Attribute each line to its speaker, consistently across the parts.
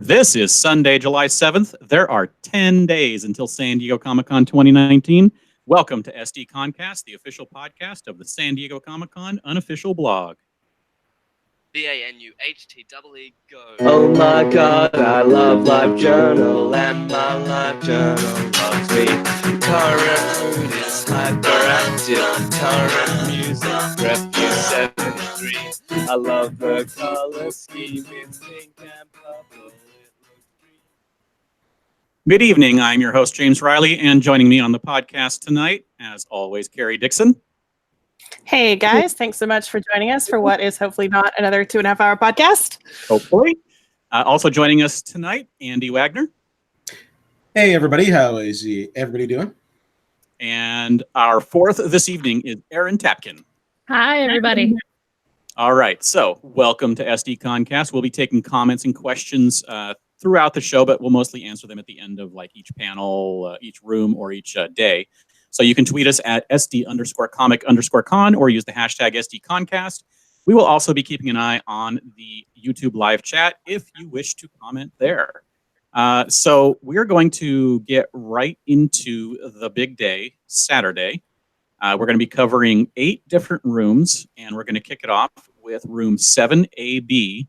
Speaker 1: This is Sunday, July 7th. There are 10 days until San Diego Comic-Con 2019. Welcome to SDConCast, the official podcast of the San Diego Comic-Con unofficial blog.
Speaker 2: BANUHTEE go.
Speaker 3: Oh my god, I love LiveJournal, and my LiveJournal loves me. Current mood is hyperactive, current music, Refuse 73. I love the color scheme, it's pink and purple.
Speaker 1: Good evening. I'm your host, James Riley, and joining me on the podcast tonight, as always, Carrie Dixon.
Speaker 4: Hey guys, thanks so much for joining us for what is hopefully not another 2.5 hour podcast.
Speaker 1: Hopefully. Also joining us tonight, Andy Wagner.
Speaker 5: Hey everybody, how is everybody doing?
Speaker 1: And our fourth this evening is Aaron Tapkin.
Speaker 6: Hi everybody.
Speaker 1: All right, so welcome to SDConCast. We'll be taking comments and questions throughout the show, but we'll mostly answer them at the end of like each panel, each room, or each day. So you can tweet us at SD_comic_con or use the hashtag SDConCast. We will also be keeping an eye on the YouTube live chat if you wish to comment there. So we're going to get right into the big day, Saturday. We're going to be covering 8 different rooms, and we're going to kick it off with room 7AB,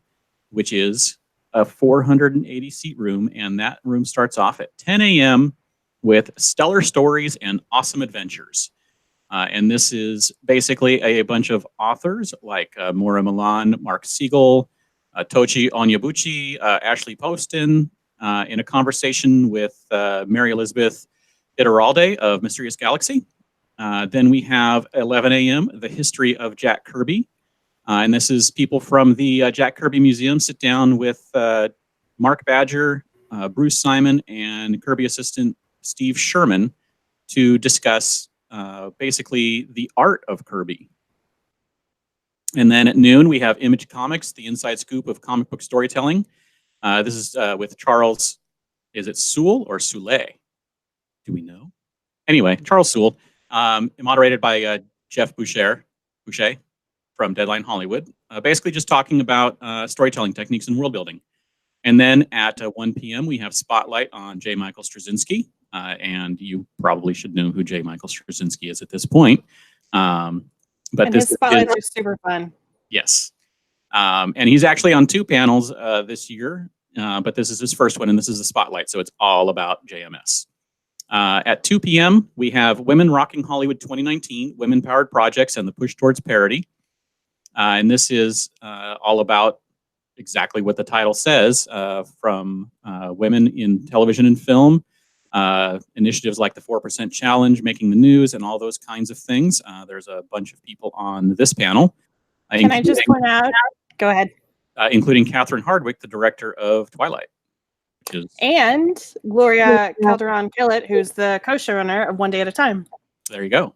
Speaker 1: which is a 480-seat room, and that room starts off at 10 a.m., with stellar stories and awesome adventures. And this is basically a bunch of authors like Maura Milan, Mark Siegel, Tochi Onyebuchi, Ashley Poston, in a conversation with Mary Elizabeth Iturralde of Mysterious Galaxy. Then we have 11 a.m., The History of Jack Kirby. And this is people from the Jack Kirby Museum sit down with Mark Badger, Bruce Simon, and Kirby assistant Steve Sherman to discuss basically the art of Kirby. And then at noon, we have Image Comics, the inside scoop of comic book storytelling. This is with Charles, is it Sewell or Soule? Do we know? Anyway, Charles Sewell, moderated by Jeff Boucher from Deadline Hollywood, basically just talking about storytelling techniques and world building. And then at 1 p.m., we have Spotlight on J. Michael Straczynski. And you probably should know who J. Michael Straczynski is at this point. But
Speaker 4: and
Speaker 1: this
Speaker 4: his spotlights are super fun.
Speaker 1: Yes. And he's actually on 2 panels this year, but this is his first one, and this is the Spotlight, so it's all about JMS. At 2 p.m., we have Women Rocking Hollywood 2019, Women-Powered Projects and the Push Towards Parity. And this is all about exactly what the title says, from women in television and film, initiatives like the 4% Challenge, making the news, and all those kinds of things. There's a bunch of people on this panel.
Speaker 4: Can I just point out? Go ahead.
Speaker 1: Including Catherine Hardwicke, the director of Twilight.
Speaker 4: And Gloria Calderon-Kellett, who's the co-showrunner of One Day at a Time.
Speaker 1: There you go.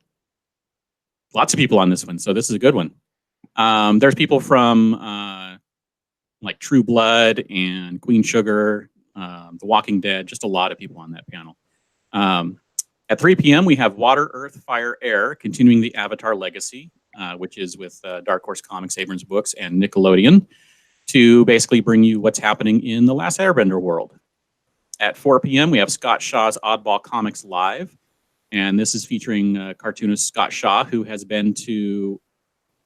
Speaker 1: Lots of people on this one, so this is a good one. There's people from like True Blood and Queen Sugar, The Walking Dead, just a lot of people on that panel. At 3 p.m., we have Water, Earth, Fire, Air, continuing the Avatar legacy, which is with Dark Horse Comics, Abrams Books, and Nickelodeon, to basically bring you what's happening in the Last Airbender world. At 4 p.m., we have Scott Shaw's Oddball Comics Live, and this is featuring cartoonist Scott Shaw, who has been to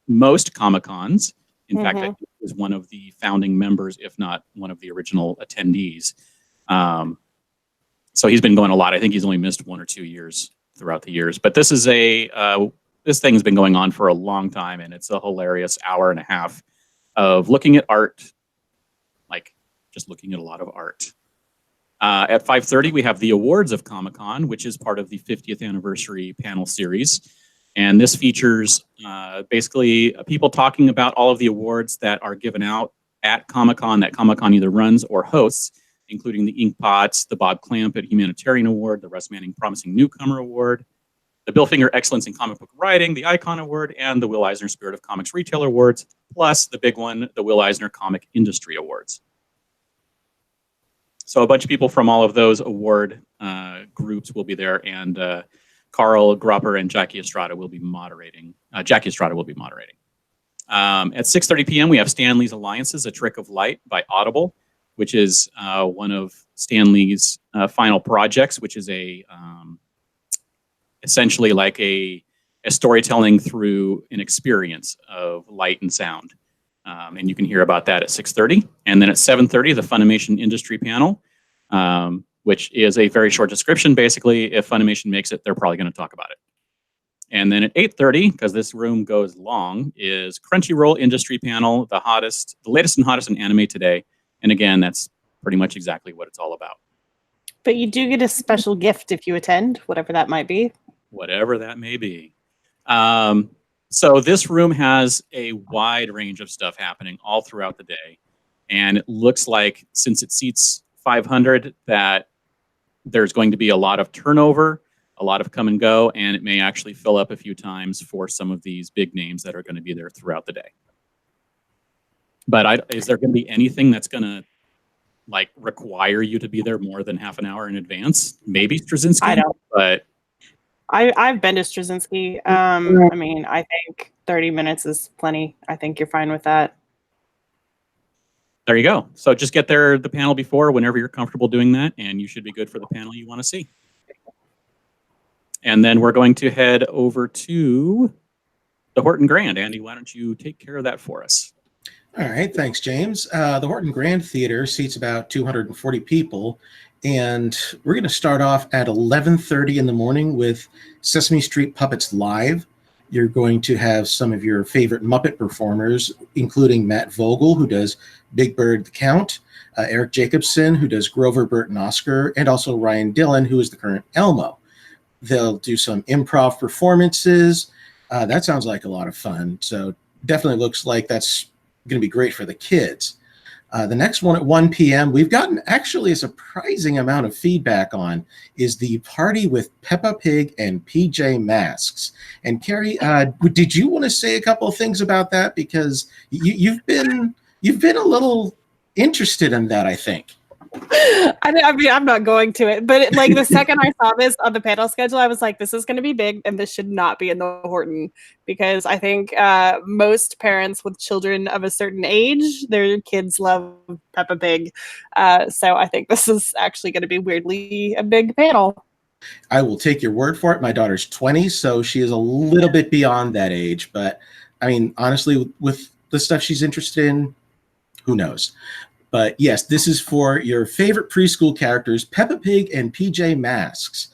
Speaker 1: most Comic-Cons. In fact, I think he was one of the founding members, if not one of the original attendees. So he's been going a lot. I think he's only missed 1 or 2 years throughout the years. But this is this thing's been going on for a long time, and it's a hilarious hour and a half of looking at art, like just looking at a lot of art. At 5:30, we have the Awards of Comic-Con, which is part of the 50th anniversary panel series. And this features basically people talking about all of the awards that are given out at Comic-Con that Comic-Con either runs or hosts, including the Inkpots, the Bob Clampett Humanitarian Award, the Russ Manning Promising Newcomer Award, the Bill Finger Excellence in Comic Book Writing, the Icon Award, and the Will Eisner Spirit of Comics Retail Awards, plus the big one, the Will Eisner Comic Industry Awards. So a bunch of people from all of those award groups will be there, and Carl Gropper and Jackie Estrada will be moderating. At 6:30 p.m., we have Stan Lee's Alliances, A Trick of Light by Audible. which is one of Stan Lee's final projects, which is essentially like a storytelling through an experience of light and sound. And you can hear about that at 6:30. And then at 7:30, the Funimation Industry Panel, which is a very short description. Basically, if Funimation makes it, they're probably going to talk about it. And then at 8:30, because this room goes long, is Crunchyroll Industry Panel, the latest and hottest in anime today. And again, that's pretty much exactly what it's all about.
Speaker 4: But you do get a special gift if you attend, whatever that might be.
Speaker 1: Whatever that may be. So this room has a wide range of stuff happening all throughout the day. And it looks like, since it seats 500, that there's going to be a lot of turnover, a lot of come and go, and it may actually fill up a few times for some of these big names that are going to be there throughout the day. But is there going to be anything that's going to like require you to be there more than half an hour in advance? Maybe Straczynski,
Speaker 4: I don't.
Speaker 1: But
Speaker 4: I've been to Straczynski. I mean, I think 30 minutes is plenty. I think you're fine with that.
Speaker 1: there you go. So just get there the panel before, whenever you're comfortable doing that, and you should be good for the panel you want to see. And then we're going to head over to the Horton Grand. Andy, why don't you take care of that for us?
Speaker 5: All right, thanks, James. The Horton Grand Theatre seats about 240 people, and we're going to start off at 11:30 in the morning with Sesame Street Puppets Live. You're going to have some of your favorite Muppet performers, including Matt Vogel, who does Big Bird the Count, Eric Jacobson, who does Grover, Bert, and Oscar, and also Ryan Dillon, who is the current Elmo. They'll do some improv performances. That sounds like a lot of fun. So definitely looks like that's going to be great for the kids. The next one at 1 p.m. we've gotten actually a surprising amount of feedback on is the Party with Peppa Pig and PJ Masks. And Carrie, did you want to say a couple of things about that? Because you've been a little interested in that, I think.
Speaker 4: I mean, I'm not going to it, but like the second I saw this on the panel schedule, I was like, this is going to be big, and this should not be in the Horton, because I think most parents with children of a certain age, their kids love Peppa Pig. So I think this is actually going to be weirdly a big panel.
Speaker 5: I will take your word for it. My daughter's 20, so she is a little bit beyond that age. But I mean, honestly, with the stuff she's interested in, who knows? But yes, this is for your favorite preschool characters, Peppa Pig and PJ Masks.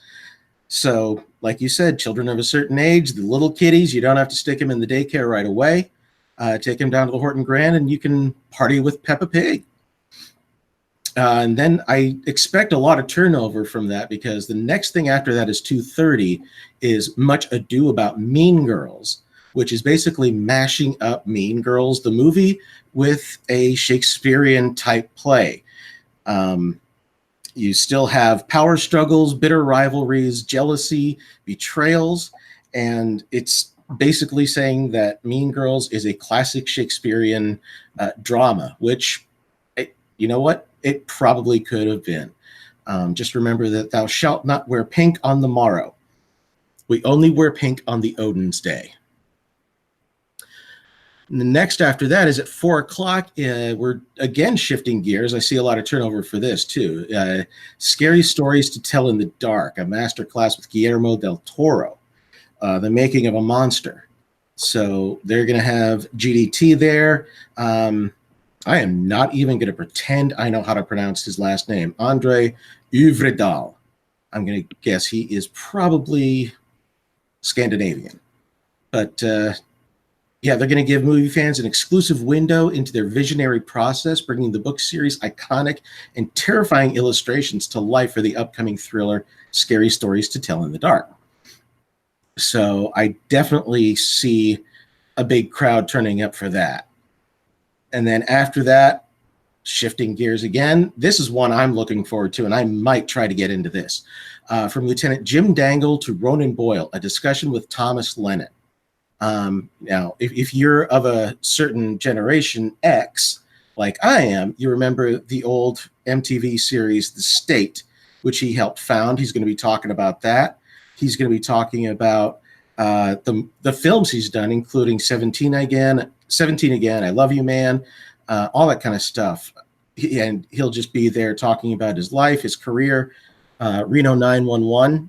Speaker 5: So, like you said, children of a certain age, the little kiddies, you don't have to stick them in the daycare right away. Take them down to the Horton Grand and you can party with Peppa Pig. And then I expect a lot of turnover from that, because the next thing after that is 2:30 is Much Ado About Mean Girls, which is basically mashing up Mean Girls, the movie, with a Shakespearean type play. You still have power struggles, bitter rivalries, jealousy, betrayals, and it's basically saying that Mean Girls is a classic Shakespearean drama, which, you know what? It probably could have been. Just remember that thou shalt not wear pink on the morrow. We only wear pink on the Odin's Day. And the next after that is at 4 o'clock. We're again shifting gears. I see a lot of turnover for this too. Scary Stories to Tell in the Dark, a masterclass with Guillermo del Toro, the making of a monster. So they're going to have GDT there. I am not even going to pretend I know how to pronounce his last name. Andre Uvredal. I'm going to guess he is probably Scandinavian. But yeah, they're going to give movie fans an exclusive window into their visionary process, bringing the book series' iconic and terrifying illustrations to life for the upcoming thriller Scary Stories to Tell in the Dark. So I definitely see a big crowd turning up for that. And then after that, shifting gears again, this is one I'm looking forward to, and I might try to get into this. From Lieutenant Jim Dangle to Ronan Boyle, a discussion with Thomas Lennon. Now, if you're of a certain generation X, like I am, you remember the old MTV series, The State, which he helped found. He's going to be talking about that. He's going to be talking about the films he's done, including 17 Again, I Love You Man, all that kind of stuff. and he'll just be there talking about his life, his career. Reno 911,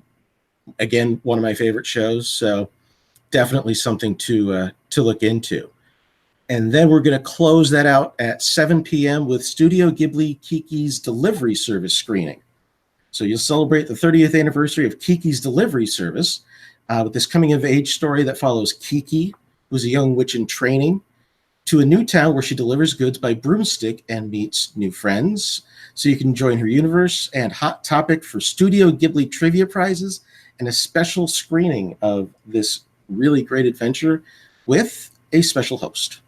Speaker 5: again, one of my favorite shows. So definitely something to look into. And then we're going to close that out at 7 p.m. with Studio Ghibli Kiki's Delivery Service screening. So you'll celebrate the 30th anniversary of Kiki's Delivery Service with this coming-of-age story that follows Kiki, who's a young witch in training, to a new town where she delivers goods by broomstick and meets new friends. So you can join her universe, and Hot Topic for Studio Ghibli trivia prizes and a special screening of this really great adventure with a special host.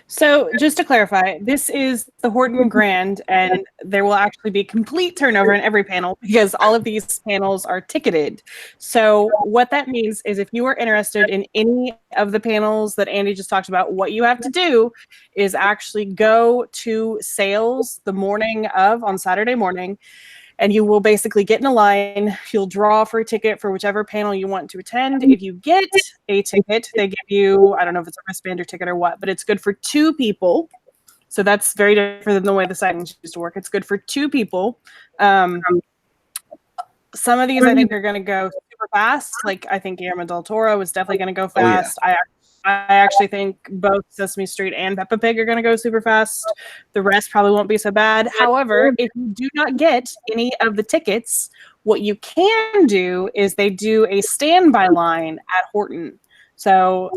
Speaker 4: So just to clarify, this is the Horton Grand, and there will actually be complete turnover in every panel because all of these panels are ticketed. So what that means is if you are interested in any of the panels that Andy just talked about, what you have to do is actually go to sales the morning of, on Saturday morning, and you will basically get in a line. You'll draw for a ticket for whichever panel you want to attend. If you get a ticket, they give you, I don't know if it's a wristband or ticket or what, but it's good for 2 people. So that's very different than the way the signings used to work. It's good for 2 people. Some of these I think are going to go super fast. Like I think Guillermo del Toro is definitely going to go fast.
Speaker 5: Oh, yeah.
Speaker 4: I actually think both Sesame Street and Peppa Pig are going to go super fast. The rest probably won't be so bad. However, if you do not get any of the tickets, what you can do is they do a standby line at Horton. So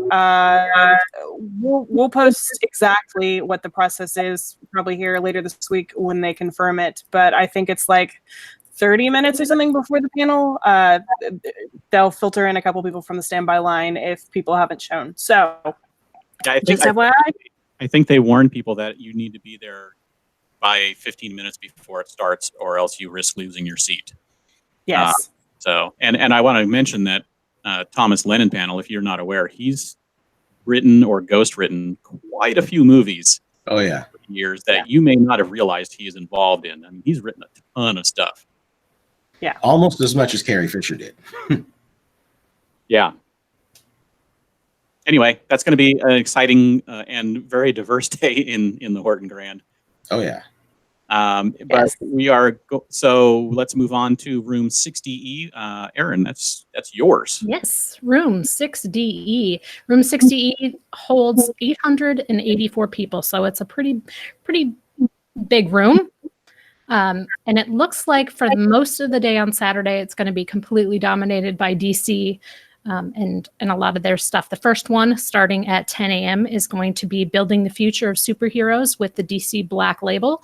Speaker 4: we'll post exactly what the process is probably here later this week when they confirm it. But I think it's like 30 minutes or something before the panel. They'll filter in a couple people from the standby line if people haven't shown. So
Speaker 1: Yeah,
Speaker 4: just FYI.
Speaker 1: I think they warn people that you need to be there by 15 minutes before it starts, or else you risk losing your seat.
Speaker 4: Yes.
Speaker 1: And I want to mention that Thomas Lennon panel, if you're not aware, he's written or ghost written quite a few movies.
Speaker 5: Oh, yeah.
Speaker 1: For years that you may not have realized he is involved in. I mean, he's written a ton of stuff.
Speaker 4: Yeah.
Speaker 5: Almost as much as Carrie Fisher did.
Speaker 1: Yeah. Anyway, that's going to be an exciting and very diverse day in the Horton Grand.
Speaker 5: Oh, yeah.
Speaker 1: But we are so let's move on to room 60E. Erin, that's yours.
Speaker 2: Yes, room 6DE. Room 6DE holds 884 people, so it's a pretty big room. And it looks like for most of the day on Saturday, it's going to be completely dominated by DC and a lot of their stuff. The first one, starting at 10 a.m., is going to be Building the Future of Superheroes with the DC Black Label.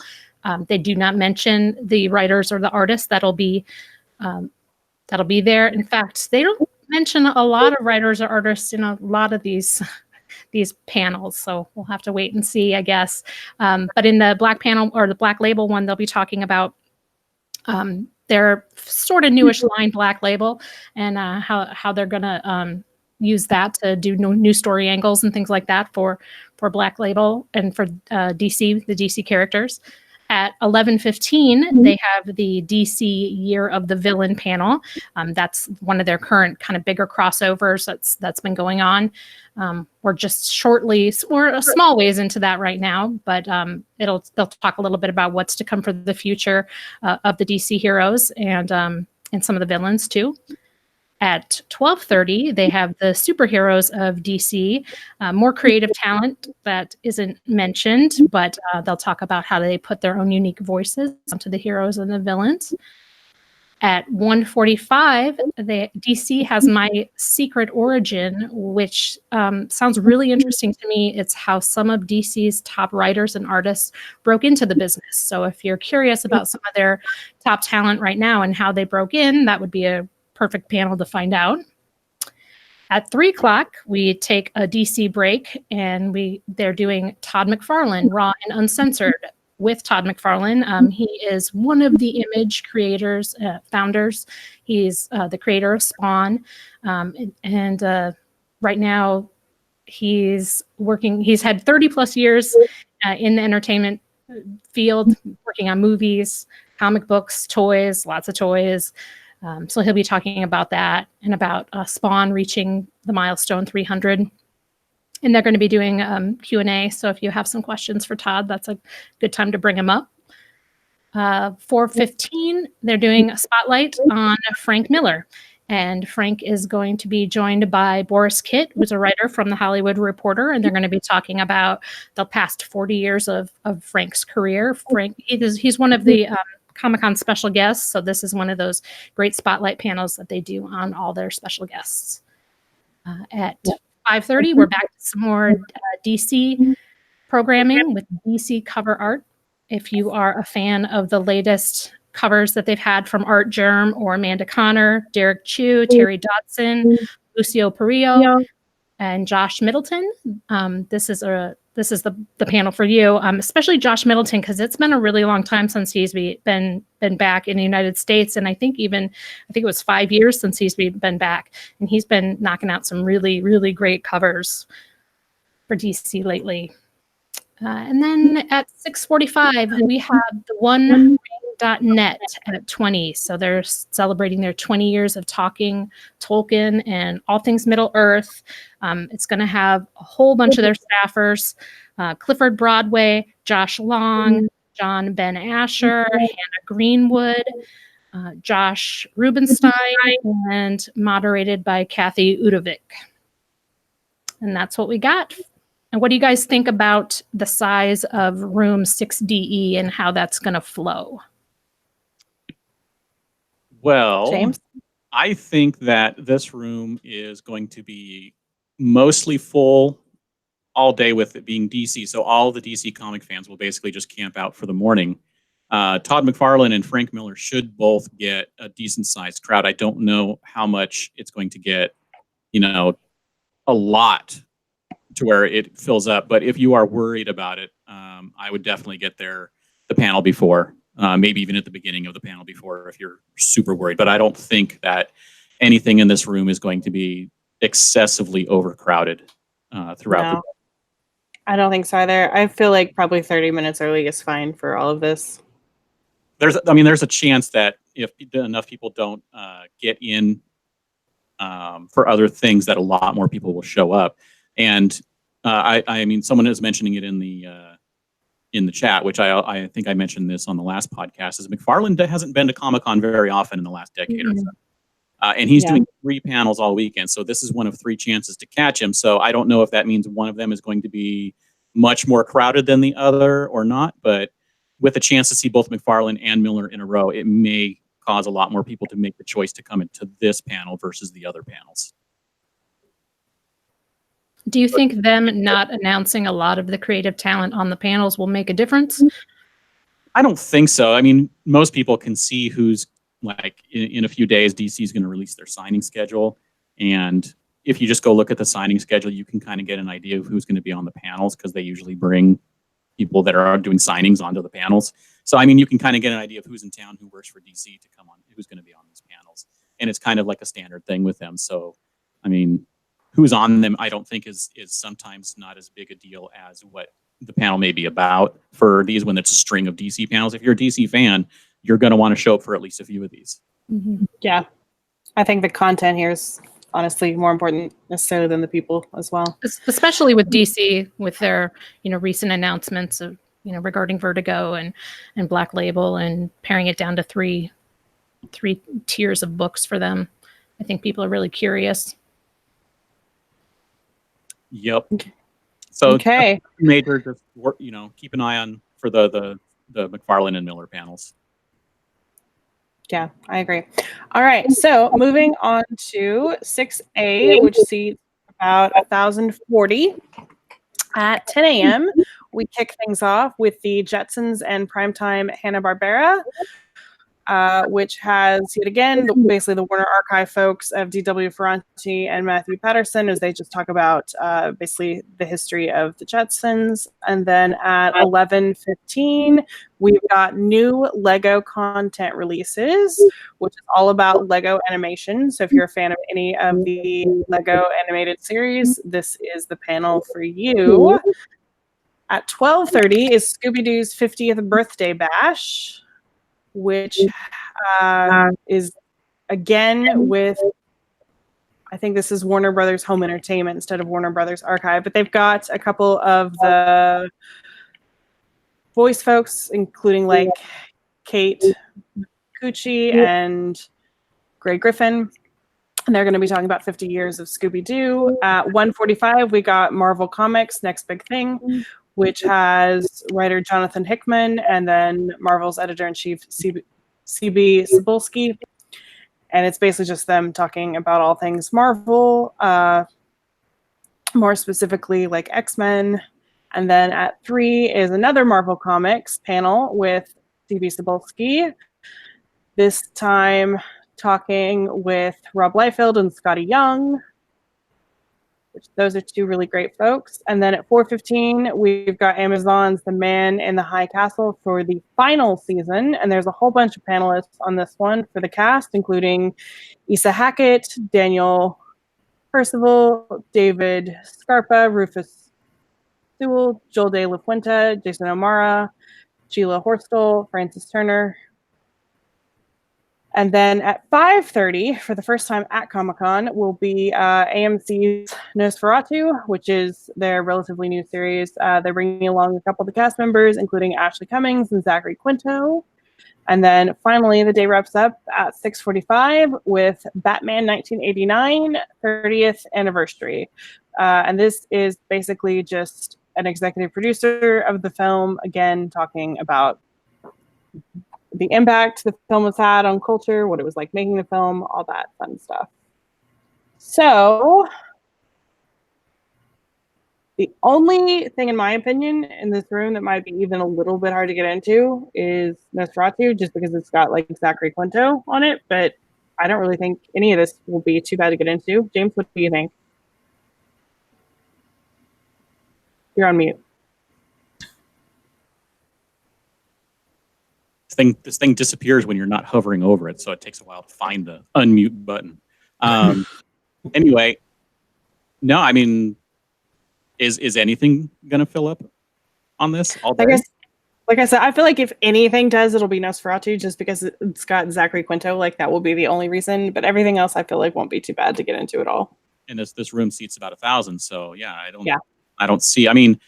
Speaker 2: They do not mention the writers or the artists that'll be there. In fact, they don't mention a lot of writers or artists in a lot of these panels, so we'll have to wait and see, I guess. But in the Black panel or the Black Label one, they'll be talking about their sort of newish line Black Label and how they're gonna use that to do new story angles and things like that for Black Label and for DC, the DC characters. At 11:15, they have the DC Year of the Villain panel. That's one of their current kind of bigger crossovers that's been going on. We're just shortly, or a small ways into that right now, but they'll talk a little bit about what's to come for the future of the DC heroes and some of the villains too. At 12:30, they have the superheroes of DC, more creative talent that isn't mentioned, but they'll talk about how they put their own unique voices onto the heroes and the villains. At 1:45, DC has My Secret Origin, which sounds really interesting to me. It's how some of DC's top writers and artists broke into the business. So if you're curious about some of their top talent right now and how they broke in, that would be a perfect panel to find out. At 3 o'clock, we take a DC break, and they're doing Todd McFarlane, Raw and Uncensored, with Todd McFarlane. He is one of the Image creators, founders. He's the creator of Spawn, and right now he's had 30 plus years in the entertainment field, working on movies, comic books, toys, lots of toys. So he'll be talking about that and about Spawn reaching the milestone 300. And they're going to be doing Q&A. So if you have some questions for Todd, that's a good time to bring him up. 4:15, they're doing a spotlight on Frank Miller. And Frank is going to be joined by Boris Kitt, who's a writer from The Hollywood Reporter, and they're going to be talking about the past 40 years of Frank's career. He's one of the Comic-Con special guests, so this is one of those great spotlight panels that they do on all their special guests. At 5:30, we're back to some more DC programming with DC cover art. If you are a fan of the latest covers that they've had from Art Germ or Amanda Connor, Derek Chu, Terry Dodson, Lucio Perillo, and Josh Middleton, this is the panel for you, especially Josh Middleton, because it's been a really long time since he's been back in the United States, and I think it was 5 years since he's been back, and he's been knocking out some really, really great covers for DC lately. And then at 6:45, we have the OneRing.net at 20. So they're celebrating their 20 years of talking Tolkien and all things Middle Earth. It's going to have a whole bunch of their staffers, Clifford Broadway, Josh Long, John Ben Asher, Hannah Greenwood, Josh Rubenstein, and moderated by Kathy Udovic. And that's what we got. And what do you guys think about the size of room 6DE and how that's going to flow?
Speaker 1: Well,
Speaker 4: James?
Speaker 1: I think that this room is going to be mostly full all day with it being DC. So all the DC comic fans will basically just camp out for the morning. Todd McFarlane and Frank Miller should both get a decent sized crowd. I don't know how much it's going to get, a lot to where it fills up. But if you are worried about it, I would definitely get the panel before, maybe even at the beginning of the panel before if you're super worried. But I don't think that anything in this room is going to be excessively overcrowded throughout.
Speaker 4: No, I don't think so either. I feel like probably 30 minutes early is fine for all of this.
Speaker 1: There's a chance that if enough people don't get in for other things, that a lot more people will show up. And I mean, someone is mentioning it in the chat, which I think I mentioned this on the last podcast, is McFarlane hasn't been to Comic-Con very often in the last decade or so. And he's doing 3 panels all weekend. So this is one of 3 chances to catch him. So I don't know if that means one of them is going to be much more crowded than the other or not. But with a chance to see both McFarlane and Miller in a row, it may cause a lot more people to make the choice to come into this panel versus the other panels.
Speaker 2: Do you think them not announcing a lot of the creative talent on the panels will make a difference?
Speaker 1: I don't think so. I mean, most people can see who's, like, in a few days, DC is going to release their signing schedule. And if you just go look at the signing schedule, you can kind of get an idea of who's going to be on the panels, because they usually bring people that are doing signings onto the panels. So, I mean, you can kind of get an idea of who's in town, who works for DC to come on, who's going to be on these panels. And it's kind of like a standard thing with them. So, I mean, who's on them, I don't think is sometimes not as big a deal as what the panel may be about for these when it's a string of DC panels. If you're a DC fan, you're going to want to show up for at least a few of these.
Speaker 2: Mm-hmm.
Speaker 4: Yeah. I think the content here is honestly more important necessarily than the people as well.
Speaker 2: Especially with DC, with their, recent announcements of, regarding Vertigo and Black Label, and paring it down to three tiers of books for them. I think people are really curious.
Speaker 1: Yep. So
Speaker 4: Okay.
Speaker 1: major, just work, keep an eye on for the McFarlane and Miller panels.
Speaker 4: Yeah, I agree. All right, so moving on to 6A, which seats about 1,040. At 10 a.m., we kick things off with the Jetsons and Primetime Hanna-Barbera, which has, yet again, basically the Warner Archive folks of D.W. Ferranti and Matthew Patterson, as they just talk about basically the history of the Jetsons. And then at 11:15, we've got new Lego content releases, which is all about Lego animation. So if you're a fan of any of the Lego animated series, this is the panel for you. At 12:30 is Scooby-Doo's 50th birthday bash, which is again with, I think this is Warner Brothers Home Entertainment instead of Warner Brothers Archive, but they've got a couple of the voice folks, including like Kate Cucci and Greg Griffin. And they're going to be talking about 50 years of Scooby-Doo. At 1:45, we got Marvel Comics Next Big Thing, which has writer Jonathan Hickman and then Marvel's editor-in-chief C.B. Cebulski. And it's basically just them talking about all things Marvel, more specifically like X-Men. And then at 3 is another Marvel Comics panel with C.B. Cebulski. This time talking with Rob Liefeld and Scotty Young. Those are two really great folks. And then at 4:15, we've got Amazon's The Man in the High Castle for the final season. And there's a whole bunch of panelists on this one for the cast, including Issa Hackett, Daniel Percival, David Scarpa, Rufus Sewell, Joel De La Fuente, Jason O'Mara, Sheila Horstel, Francis Turner. And then at 5:30, for the first time at Comic-Con, will be AMC's Nosferatu, which is their relatively new series. They're bringing along a couple of the cast members, including Ashley Cummings and Zachary Quinto. And then finally, the day wraps up at 6:45 with Batman 1989 30th anniversary. And this is basically just an executive producer of the film, again, talking about the impact the film has had on culture, what it was like making the film, all that fun stuff. So the only thing, in my opinion, in this room that might be even a little bit hard to get into is Nosferatu, just because it's got like Zachary Quinto on it. But I don't really think any of this will be too bad to get into. James, what do you think? You're on mute.
Speaker 1: This thing disappears when you're not hovering over it, so it takes a while to find the unmute button. Anyway, no, I mean, is anything gonna fill up on this all day?
Speaker 4: Like I said, I feel like if anything does, it'll be Nosferatu, just because it's got Zachary Quinto. Like that will be the only reason. But everything else, I feel like won't be too bad to get into at all.
Speaker 1: And this room seats about 1,000, so yeah, I don't see. I mean,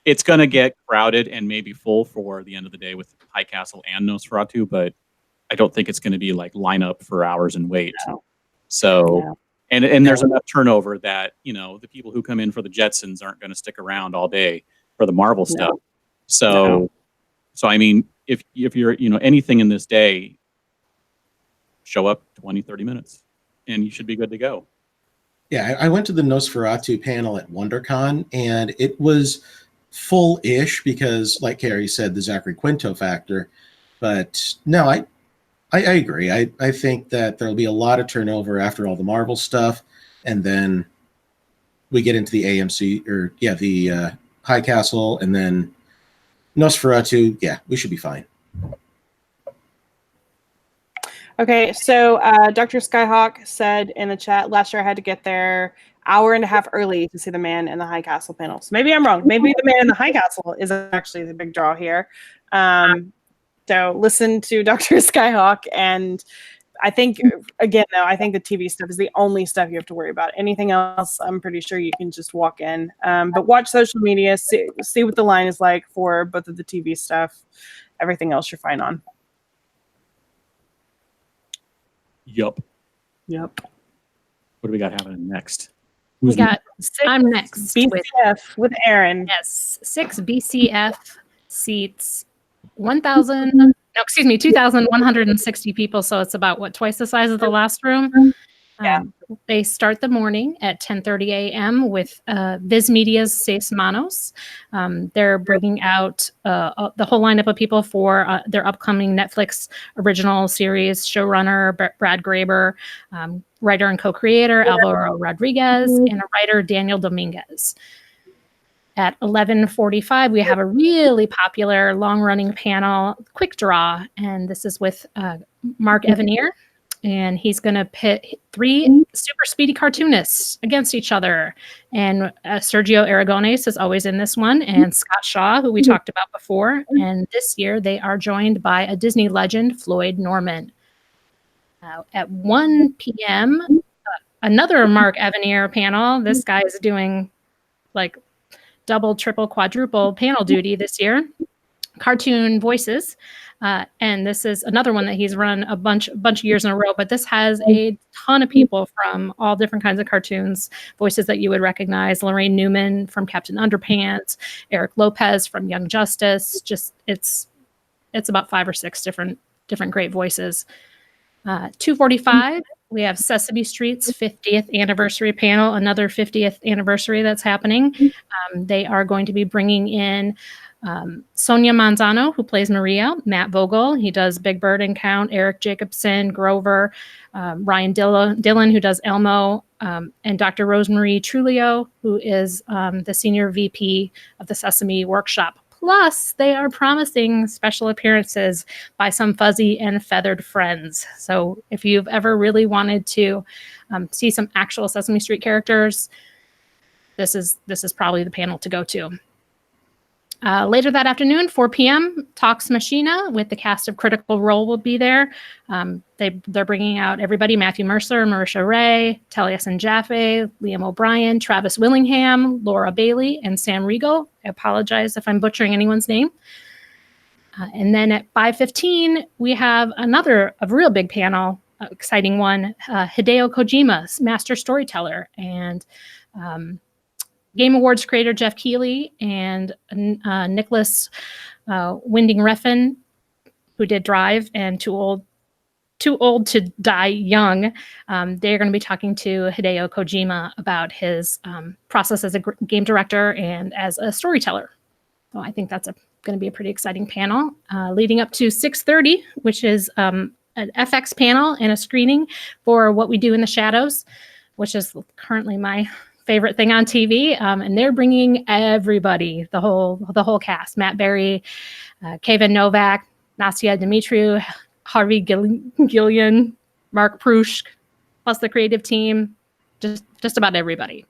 Speaker 1: it's going to get crowded and maybe full for the end of the day with High Castle and Nosferatu, but I don't think it's going to be like line up for hours and wait. No. So, and there's enough turnover that, you know, the people who come in for the Jetsons aren't going to stick around all day for the Marvel stuff. So I mean, if you're, you know, anything in this day, show up 20, 30 minutes and you should be good to go.
Speaker 5: Yeah, I went to the Nosferatu panel at WonderCon, and it was full-ish because, like Carrie said, the Zachary Quinto factor. But no, I agree. I think that there'll be a lot of turnover after all the Marvel stuff, and then we get into the AMC or the High Castle, and then Nosferatu. Yeah, we should be fine.
Speaker 4: Okay, so Dr. Skyhawk said in the chat, last year I had to get there hour and a half early to see the Man in the High Castle panel. So maybe I'm wrong. Maybe the Man in the High Castle is actually the big draw here. So listen to Dr. Skyhawk. And I think, again, though, I think the TV stuff is the only stuff you have to worry about. Anything else, I'm pretty sure you can just walk in. But watch social media, see what the line is like for both of the TV stuff. Everything else you're fine on.
Speaker 1: Yup.
Speaker 4: What
Speaker 1: do we got happening next?
Speaker 2: I'm next.
Speaker 4: BCF with Aaron.
Speaker 2: Yes, 6 BCF seats, 2,160 people. So it's about twice the size of the last room.
Speaker 4: Yeah.
Speaker 2: They start the morning at 10:30 a.m. with Viz Media's Seis Manos. They're bringing out the whole lineup of people for their upcoming Netflix original series, showrunner Brad Graber, writer and co-creator Alvaro Rodriguez, and a writer Daniel Dominguez. At 11:45, we have a really popular long-running panel, Quick Draw, and this is with Mark Evanier. And he's going to pit 3 super speedy cartoonists against each other. And Sergio Aragones is always in this one, and Scott Shaw, who we talked about before. And this year they are joined by a Disney legend, Floyd Norman. At 1 p.m., another Mark Evanier panel. This guy is doing like double, triple, quadruple panel duty this year. Cartoon voices. And this is another one that he's run a bunch of years in a row, but this has a ton of people from all different kinds of cartoons, voices that you would recognize. Lorraine Newman from Captain Underpants, Eric Lopez from Young Justice. Just it's about 5 or 6 different great voices. 2:45, we have Sesame Street's 50th anniversary panel, another 50th anniversary that's happening. They are going to be bringing in Sonia Manzano, who plays Maria, Matt Vogel, he does Big Bird and Count, Eric Jacobson, Grover, Ryan Dillon, who does Elmo, and Dr. Rosemarie Trulio, who is the senior VP of the Sesame Workshop. Plus, they are promising special appearances by some fuzzy and feathered friends. So if you've ever really wanted to see some actual Sesame Street characters, this is probably the panel to go to. Later that afternoon, 4 p.m., Talks Machina with the cast of Critical Role will be there. They're bringing out everybody: Matthew Mercer, Marisha Ray, Taliesin Jaffe, Liam O'Brien, Travis Willingham, Laura Bailey, and Sam Riegel. I apologize if I'm butchering anyone's name. And then at 5:15, we have a real big panel, exciting one, Hideo Kojima's Master Storyteller, and Game Awards creator Jeff Keighley and Nicholas Winding Refn, who did Drive and Too Old to Die Young. They're going to be talking to Hideo Kojima about his process as a game director and as a storyteller. So I think that's going to be a pretty exciting panel. Leading up to 6:30, which is an FX panel and a screening for What We Do in the Shadows, which is currently my favorite thing on TV, and they're bringing everybody, the whole cast: Matt Berry, Kevin Novak, Nastia Dimitriou, Harvey Gillian, Mark Prush, plus the creative team, just about everybody.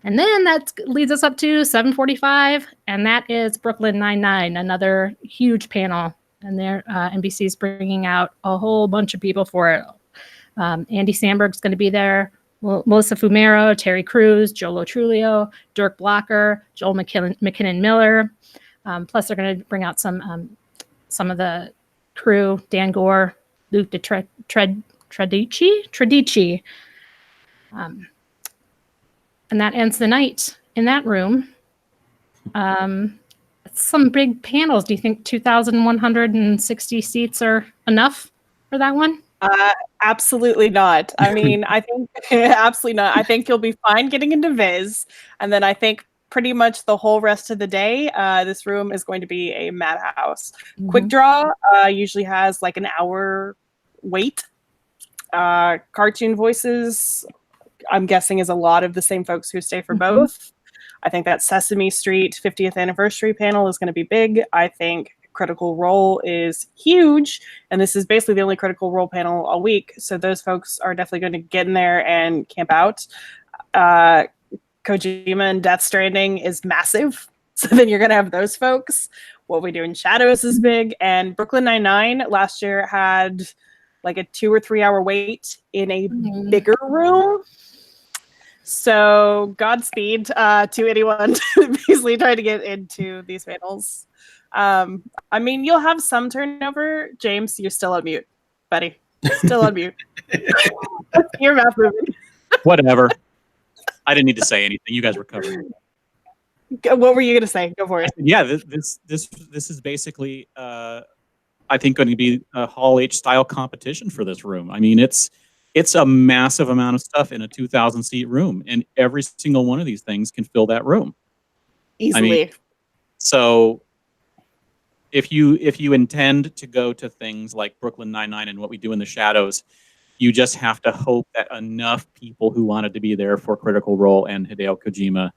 Speaker 2: And then that leads us up to 7:45, and that is Brooklyn Nine-Nine, another huge panel, and NBC's bringing out a whole bunch of people for it. Andy Samberg's going to be there. Melissa Fumero, Terry Crews, Joe Trulio, Dirk Blocker, Joel McKinnon Miller. Plus, they're going to bring out some of the crew: Dan Gore, Luke Tradici. And that ends the night in that room. Some big panels. Do you think 2,160 seats are enough for that one?
Speaker 4: Absolutely not. I mean, I think absolutely not. I think you'll be fine getting into Viz, and then I think pretty much the whole rest of the day, this room is going to be a madhouse. Mm-hmm. Quick Draw usually has like an hour wait. Cartoon Voices, I'm guessing, is a lot of the same folks who stay for both. I think that Sesame Street 50th anniversary panel is going to be big. I think Critical Role is huge, and this is basically the only Critical Role panel all week, so those folks are definitely going to get in there and camp out. Kojima and Death Stranding is massive, so then you're going to have those folks. What We Do in Shadows is big, and Brooklyn Nine-Nine last year had like a 2 or 3 hour wait in a bigger room. So Godspeed to anyone basically trying to get into these panels. I mean, you'll have some turnover. James, you're still on mute, buddy. Still on mute. Your mouth moving.
Speaker 1: Whatever. I didn't need to say anything. You guys were covering it.
Speaker 4: What were you going to say? Go for it.
Speaker 1: Yeah, this is basically, I think, going to be a Hall H style competition for this room. I mean, it's a massive amount of stuff in a 2,000 seat room, and every single one of these things can fill that room
Speaker 4: easily.
Speaker 1: I mean, so if you intend to go to things like Brooklyn Nine-Nine and What We Do in the Shadows, you just have to hope that enough people who wanted to be there for Critical Role and Hideo Kojima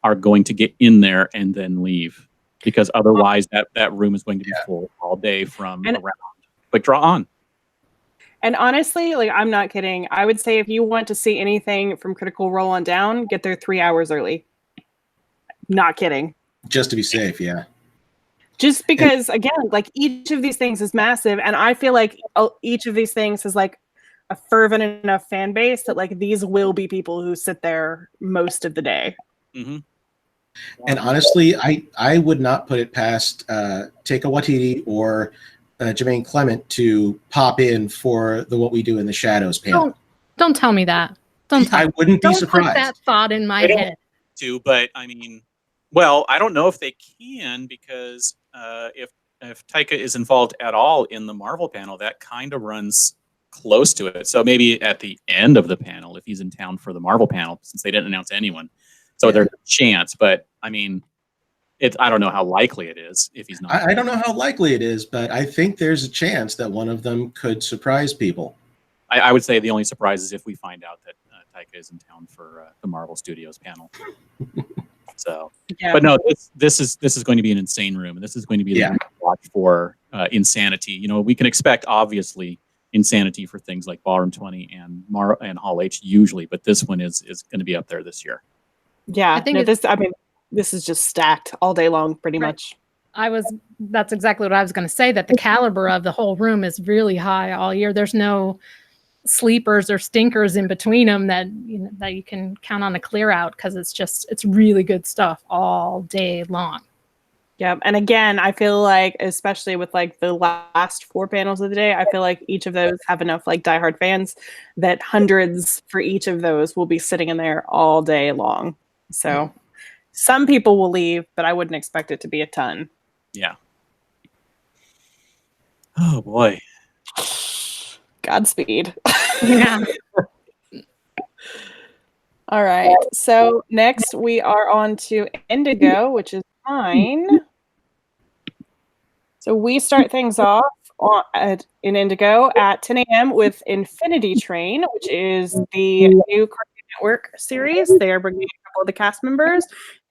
Speaker 1: are going to get in there and then leave, because otherwise that room is going to be full all day from around Quick Draw on.
Speaker 4: And honestly, like, I'm not kidding. I would say if you want to see anything from Critical Role on down, get there 3 hours early. Not kidding.
Speaker 5: Just to be safe, yeah.
Speaker 4: Just because, again, like, each of these things is massive, and I feel like each of these things is like a fervent enough fan base that like these will be people who sit there most of the day.
Speaker 1: Mm-hmm.
Speaker 5: And honestly, I would not put it past Taika Waititi or Jermaine Clement to pop in for the What We Do in the Shadows panel.
Speaker 2: Don't tell me that.
Speaker 5: I wouldn't be
Speaker 2: Don't
Speaker 5: surprised.
Speaker 2: put that thought in my head.
Speaker 1: But I mean, well, I don't know if they can, because if Taika is involved at all in the Marvel panel, that kind of runs close to it. So maybe at the end of the panel, if he's in town for the Marvel panel, since they didn't announce anyone, so there's a chance. But I mean, I don't know how likely it is if he's not.
Speaker 5: I don't know how likely it is, but I think there's a chance that one of them could surprise people.
Speaker 1: I would say the only surprise is if we find out that Taika is in town for the Marvel Studios panel. So,
Speaker 4: Yeah.
Speaker 1: but no, this is going to be an insane room, and this is going to be the room to watch for insanity. You know, we can expect obviously insanity for things like Ballroom 20 and Hall H usually, but this one is going to be up there this year.
Speaker 4: Yeah,
Speaker 2: I think
Speaker 4: this is just stacked all day long, pretty much.
Speaker 2: That's exactly what I was going to say, that the caliber of the whole room is really high all year. There's no sleepers or stinkers in between them that you can count on a clear out, because it's really good stuff all day long.
Speaker 4: Yeah, and again, I feel like, especially with like the last 4 panels of the day, I feel like each of those have enough like diehard fans that hundreds for each of those will be sitting in there all day long. So some people will leave, but I wouldn't expect it to be a ton.
Speaker 1: Yeah. Oh boy.
Speaker 4: Godspeed.
Speaker 2: Yeah.
Speaker 4: All right. So next we are on to Indigo, which is mine. So we start things off in Indigo at 10 a.m. with Infinity Train, which is the new Cartoon Network series. They are bringing a couple of the cast members,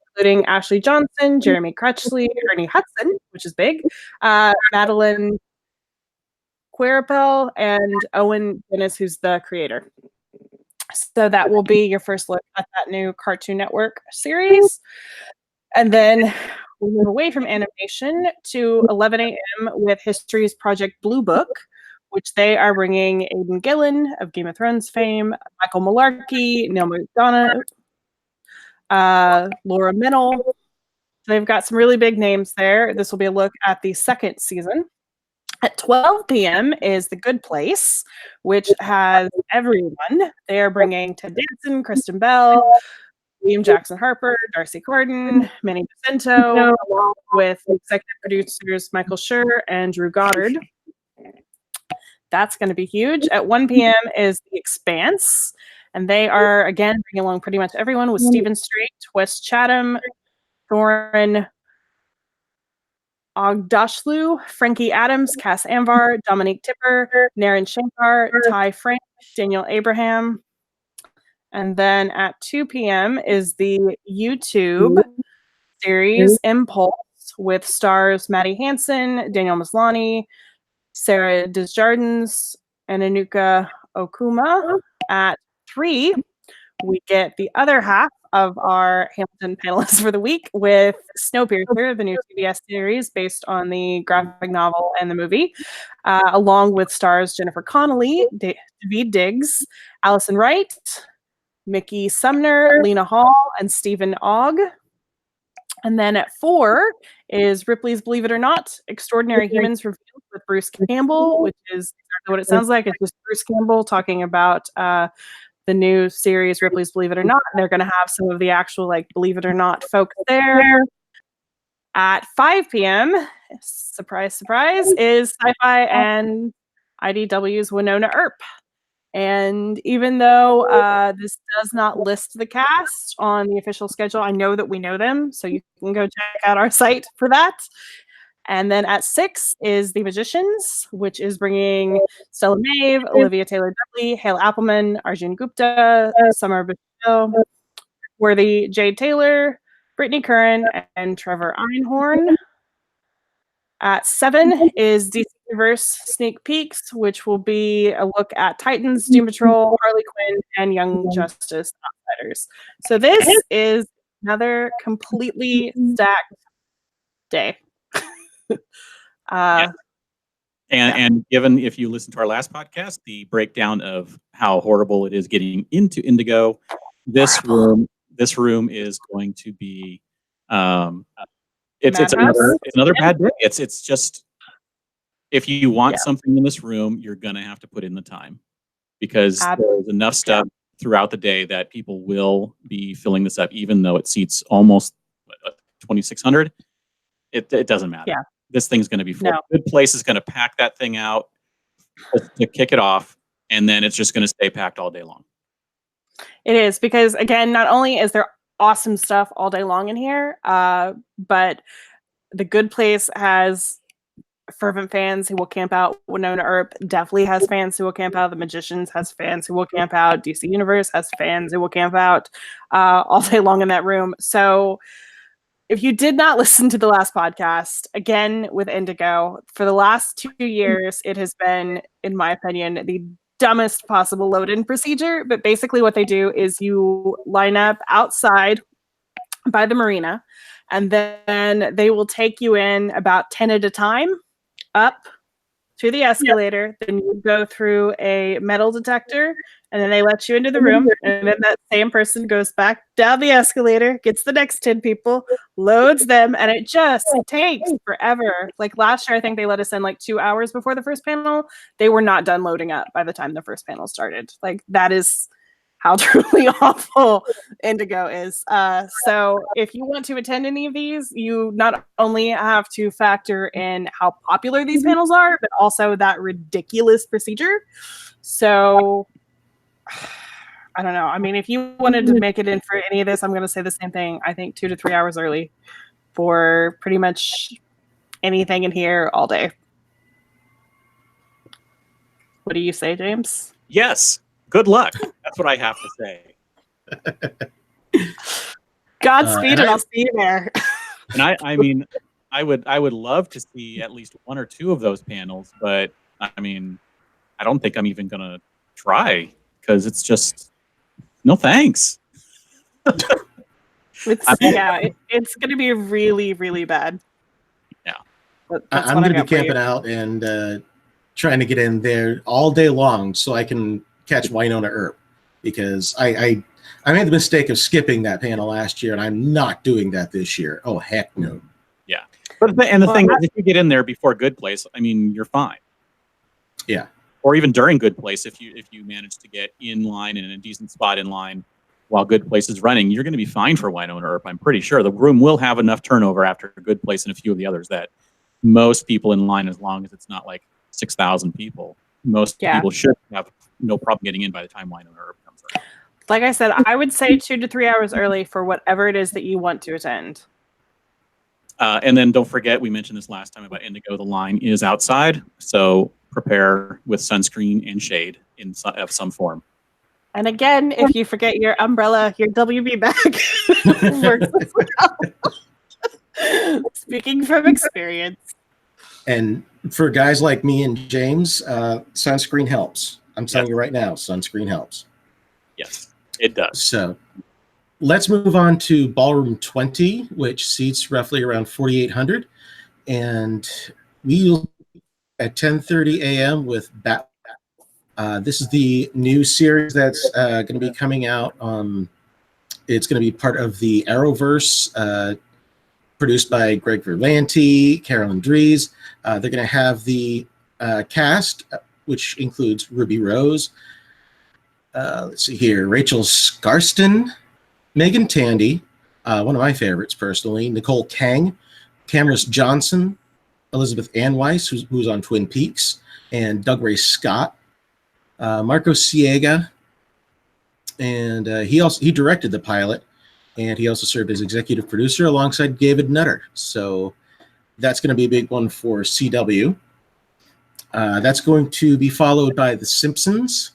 Speaker 4: including Ashley Johnson, Jeremy Crutchley, Ernie Hudson, which is big, Madeline Quirapel, and Owen Dennis, who's the creator. So that will be your first look at that new Cartoon Network series. And then we move away from animation to 11 a.m. with History's Project Blue Book, which they are bringing Aidan Gillen of Game of Thrones fame, Michael Malarkey, Neil McDonough, Laura Minnell. They've got some really big names there. This will be a look at the 2nd season. At 12 p.m. is The Good Place, which has everyone. They are bringing Ted Danson, Kristen Bell, William Jackson Harper, Darcy Carden, Manny Jacinto, along with executive producers Michael Schur and Drew Goddard. That's going to be huge. At 1 p.m. is The Expanse, and they are, again, bringing along pretty much everyone with Stephen Strait, Wes Chatham, Thorin Ogdashlu, Frankie Adams, Cass Anvar, Dominique Tipper, Naren Shankar, Ty Frank, Daniel Abraham. And then at 2 p.m. is the YouTube series Impulse with stars Maddie Hansen, Daniel Maslany, Sarah Desjardins, and Anuka Okuma. At 3, we get the other half of our Hamilton panelists for the week with Snowpiercer, the new CBS series based on the graphic novel and the movie, along with stars Jennifer Connelly, David Diggs, Allison Wright, Mickey Sumner, Lena Hall, and Stephen Ogg. And then at 4 is Ripley's Believe It or Not, Extraordinary Humans Revealed with Bruce Campbell, which is exactly what it sounds like. It's just Bruce Campbell talking about the new series Ripley's Believe It or Not. They're going to have some of the actual like Believe It or Not folks there. At 5 p.m., surprise, surprise, is Sci-Fi and IDW's Winona Earp. And even though this does not list the cast on the official schedule, I know that we know them, so you can go check out our site for that. And then at 6 is The Magicians, which is bringing Stella Maeve, Olivia Taylor-Dudley, Hale Appleman, Arjun Gupta, Summer Bashil, Worthy Jade Taylor, Brittany Curran, and Trevor Einhorn. At 7 is DC Universe Sneak Peeks, which will be a look at Titans, Doom Patrol, Harley Quinn, and Young Justice Outsiders. So this is another completely stacked day.
Speaker 1: And given, if you listen to our last podcast, the breakdown of how horrible it is getting into Indigo, this room is going to be it's another bad day. It's just, if you want something in this room, you're gonna have to put in the time, because there's enough stuff throughout the day that people will be filling this up, even though it seats almost 2,600. It doesn't matter.
Speaker 4: Yeah.
Speaker 1: This thing's going to be full.
Speaker 4: No.
Speaker 1: Good Place is going to pack that thing out to kick it off, and then it's just going to stay packed all day long.
Speaker 4: It is, because again, not only is there awesome stuff all day long in here, but the Good Place has fervent fans who will camp out. Winona Earp definitely has fans who will camp out. The Magicians has fans who will camp out. DC Universe has fans who will camp out all day long in that room. So if you did not listen to the last podcast, again, with Indigo, for the last 2 years, it has been, in my opinion, the dumbest possible load-in procedure. But basically what they do is you line up outside by the marina, and then they will take you in about 10 at a time, up to the escalator. Then you go through a metal detector, and then they let you into the room, and then that same person goes back down the escalator, gets the next 10 people, loads them, and it just takes forever. Like last year, I think they let us in like 2 hours before the first panel. They were not done loading up by the time the first panel started. Like, that is how truly awful Indigo is. So if you want to attend any of these, you not only have to factor in how popular these panels are, but also that ridiculous procedure. So I don't know. I mean, if you wanted to make it in for any of this, I'm going to say the same thing. I think 2 to 3 hours early for pretty much anything in here all day. What do you say, James?
Speaker 1: Yes. Good luck. That's what I have to say.
Speaker 4: Godspeed, and I'll see you there.
Speaker 1: And I mean, I would love to see at least 1 or 2 of those panels, but I mean, I don't think I'm even gonna try, because it's just no thanks.
Speaker 4: It's gonna be really, really bad.
Speaker 1: Yeah,
Speaker 5: I'm gonna be camping out and trying to get in there all day long so I can catch Winona Earp, because I made the mistake of skipping that panel last year, and I'm not doing that this year. Oh, heck no.
Speaker 1: Yeah. But the thing is, if you get in there before Good Place, I mean, you're fine.
Speaker 5: Yeah.
Speaker 1: Or even during Good Place, if you manage to get in line and in a decent spot in line while Good Place is running, you're going to be fine for Winona Earp. I'm pretty sure the room will have enough turnover after Good Place and a few of the others that most people in line, as long as it's not like 6,000 people, most people should have no problem getting in by the time Winona Earp comes around.
Speaker 4: Like I said, I would say 2 to 3 hours early for whatever it is that you want to attend.
Speaker 1: And then don't forget, we mentioned this last time about Indigo, the line is outside, so prepare with sunscreen and shade of some form.
Speaker 4: And again, if you forget your umbrella, your WB bag works as well. Speaking from experience.
Speaker 5: And for guys like me and James, sunscreen helps. I'm telling you right now, sunscreen helps.
Speaker 1: Yes, it does.
Speaker 5: So let's move on to Ballroom 20, which seats roughly around 4,800. And we'll at 10:30 a.m. with Bat. This is the new series that's going to be coming out. It's going to be part of the Arrowverse, produced by Greg Berlanti, Carolyn Dries. They're going to have the cast, which includes Ruby Rose. Let's see here. Rachel Scarston, Megan Tandy, one of my favorites personally, Nicole Kang, Cameron Johnson, Elizabeth Ann Weiss, who's on Twin Peaks, and Doug Ray Scott, Marco Siega, and he directed the pilot, and he also served as executive producer alongside David Nutter. So that's going to be a big one for CW. That's going to be followed by The Simpsons.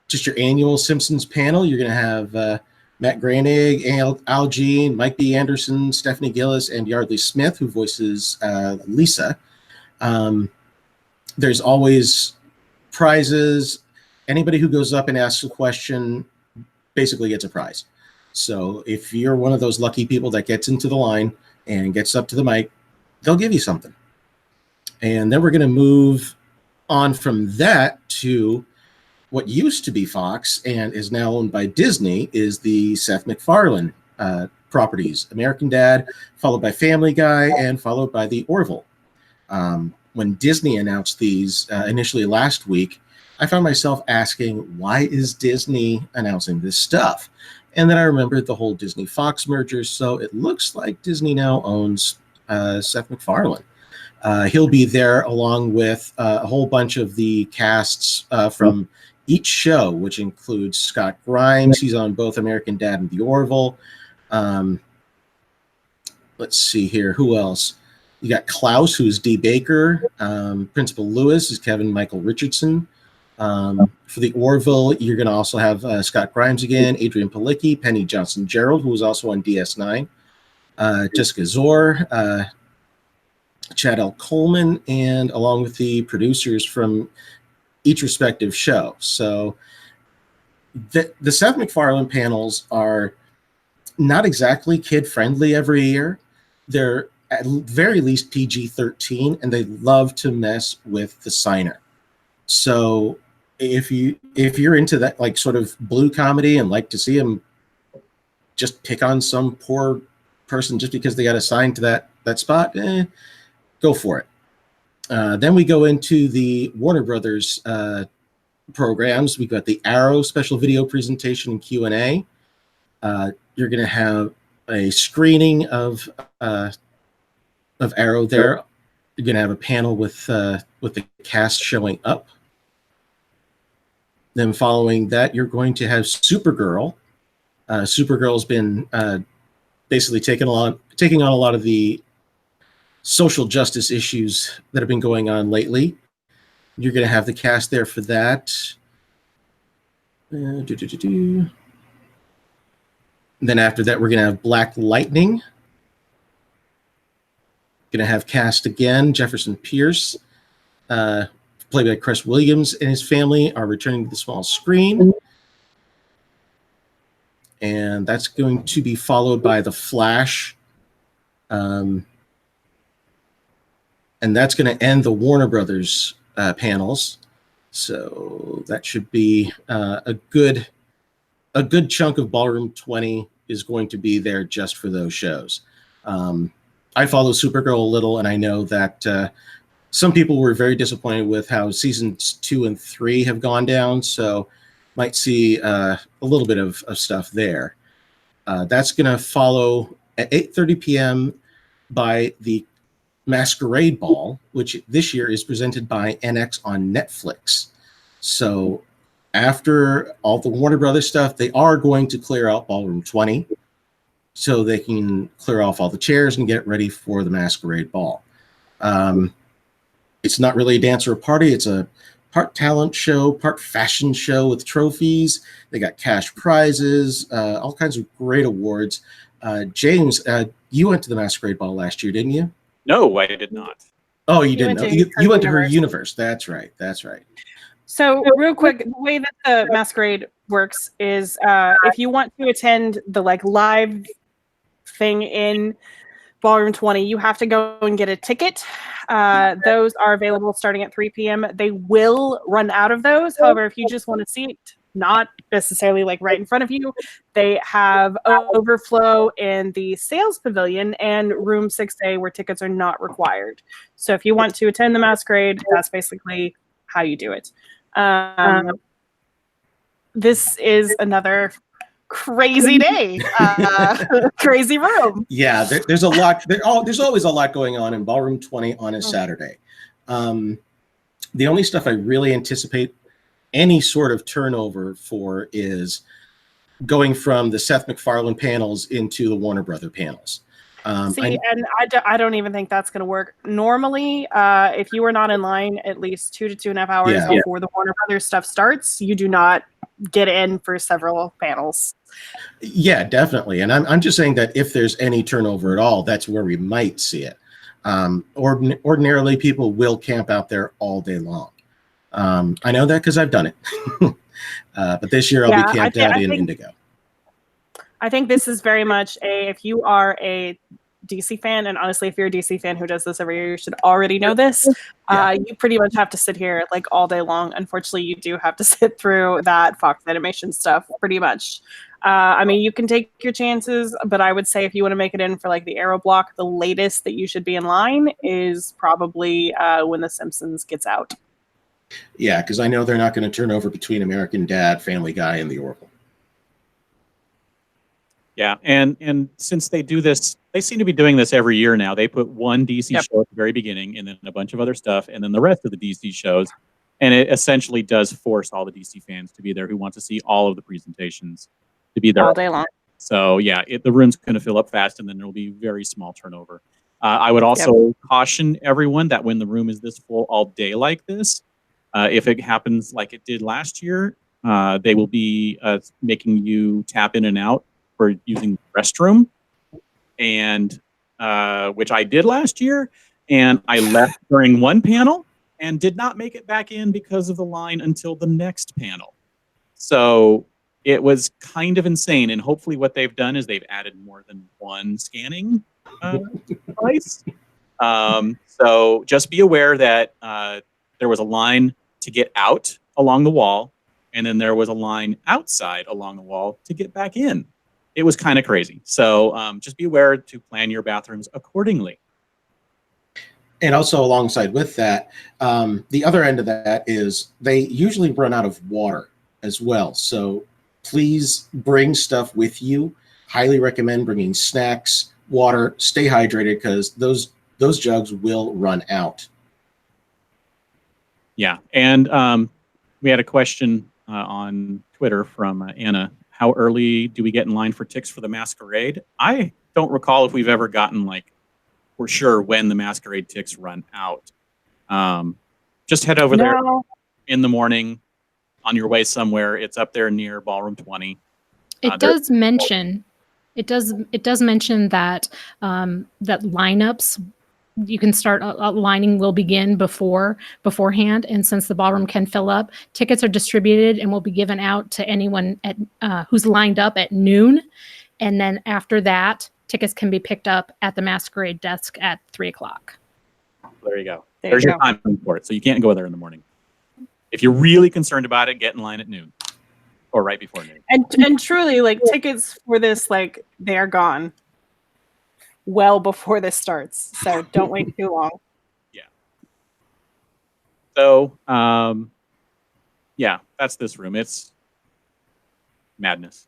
Speaker 5: Just your annual Simpsons panel. You're going to have Matt Groening, Al Jean, Mike B. Anderson, Stephanie Gillis, and Yardley Smith, who voices Lisa. There's always prizes. Anybody who goes up and asks a question basically gets a prize. So if you're one of those lucky people that gets into the line and gets up to the mic, they'll give you something. And then we're going to move on from that to what used to be Fox and is now owned by Disney, is the Seth MacFarlane properties. American Dad, followed by Family Guy, and followed by the Orville. When Disney announced these initially last week, I found myself asking, why is Disney announcing this stuff? And then I remembered the whole Disney-Fox merger, so it looks like Disney now owns Seth MacFarlane. He'll be there along with a whole bunch of the casts from each show, which includes Scott Grimes. He's on both American Dad and The Orville. Let's see here. Who else? You got Klaus, who's Dee Baker. Principal Lewis is Kevin Michael Richardson. For The Orville, you're going to also have Scott Grimes again, Adrian Palicki, Penny Johnson-Gerald, who was also on DS9, Jessica Zor, Chad L. Coleman, and along with the producers from each respective show. So the Seth MacFarlane panels are not exactly kid-friendly every year. They're at very least PG-13, and they love to mess with the signer. So if you're into that like sort of blue comedy and like to see him just pick on some poor person just because they got assigned to that spot, go for it. Then we go into the Warner Brothers programs. We've got the Arrow special video presentation and Q&A. You're going to have a screening of Arrow there. You're going to have a panel with the cast showing up. Then following that, you're going to have Supergirl. Supergirl's been basically taking on a lot of the social justice issues that have been going on lately. You're going to have the cast there for that. And then after that, we're going to have Black Lightning. Going to have cast again. Jefferson Pierce, played by Chris Williams, and his family are returning to the small screen. And that's going to be followed by The Flash. And that's going to end the Warner Brothers panels. So that should be a good chunk of Ballroom 20 is going to be there just for those shows. I follow Supergirl a little, and I know that some people were very disappointed with how seasons 2 and 3 have gone down, so might see a little bit of stuff there. That's going to follow at 8:30 p.m. by the Masquerade Ball, which this year is presented by NX on Netflix. So after all the Warner Brothers stuff, they are going to clear out Ballroom 20 so they can clear off all the chairs and get it ready for the Masquerade Ball. It's not really a dance or a party. It's a part talent show, part fashion show with trophies. They got cash prizes, all kinds of great awards. James, you went to the Masquerade Ball last year, didn't you?
Speaker 1: No, I did not.
Speaker 5: Oh, you didn't know. You went to her universe. That's right. That's right.
Speaker 4: So real quick, the way that the Masquerade works is if you want to attend the like live thing in Ballroom 20, you have to go and get a ticket. Those are available starting at 3 p.m. They will run out of those. However, if you just want to see it, not necessarily like right in front of you, they have overflow in the sales pavilion and room 6A where tickets are not required. So if you want to attend the Masquerade, that's basically how you do it. This is another crazy day, crazy room.
Speaker 5: Yeah, there's a lot. There's always a lot going on in Ballroom 20 on a Saturday. The only stuff I really anticipate any sort of turnover for is going from the Seth MacFarlane panels into the Warner Brother panels.
Speaker 4: And I don't even think that's going to work. Normally, if you are not in line at least 2 to 2.5 hours before the Warner Brothers stuff starts, you do not get in for several panels.
Speaker 5: Yeah, definitely. And I'm just saying that if there's any turnover at all, that's where we might see it. Ordinarily, people will camp out there all day long. I know that because I've done it. But this year I'll be camped out in Indigo.
Speaker 4: I think this is very much if you are a DC fan, and honestly, if you're a DC fan who does this every year, you should already know this. You pretty much have to sit here like all day long. Unfortunately, you do have to sit through that Fox Animation stuff pretty much. I mean, you can take your chances, but I would say if you want to make it in for like the Arrow block, the latest that you should be in line is probably when The Simpsons gets out.
Speaker 5: Yeah, because I know they're not going to turn over between American Dad, Family Guy, and The Oracle.
Speaker 1: Yeah, and since they do this, they seem to be doing this every year now. They put one DC show at the very beginning, and then a bunch of other stuff, and then the rest of the DC shows. And it essentially does force all the DC fans to be there who want to see all of the presentations to be there
Speaker 4: all day long.
Speaker 1: So yeah, the room's going to fill up fast, and then there will be very small turnover. I would also caution everyone that when the room is this full all day like this, if it happens like it did last year, they will be making you tap in and out for using the restroom, and which I did last year, and I left during one panel and did not make it back in because of the line until the next panel. So it was kind of insane, and hopefully what they've done is they've added more than one scanning device. So just be aware that there was a line to get out along the wall, and then there was a line outside along the wall to get back in. It was kind of crazy. So just be aware to plan your bathrooms accordingly.
Speaker 5: And also alongside with that, the other end of that is they usually run out of water as well. So please bring stuff with you. Highly recommend bringing snacks, water, stay hydrated, because those jugs will run out.
Speaker 1: Yeah, and we had a question on Twitter from Anna. How early do we get in line for tickets for the masquerade? I don't recall if we've ever gotten like for sure when the masquerade ticks run out. Just head over there in the morning on your way somewhere. It's up there near Ballroom 20.
Speaker 2: It does mention that that lineups, you can start lining will begin beforehand, and since the ballroom can fill up, tickets are distributed and will be given out to anyone at who's lined up at noon, and then after that, tickets can be picked up at the masquerade desk at 3:00.
Speaker 1: There you go. There's your time for it. So you can't go there in the morning. If you're really concerned about it, get in line at noon or right before noon.
Speaker 4: And truly, like, tickets for this, like, they are gone well before this starts. So don't wait too long.
Speaker 1: Yeah. So, yeah, that's this room. It's madness.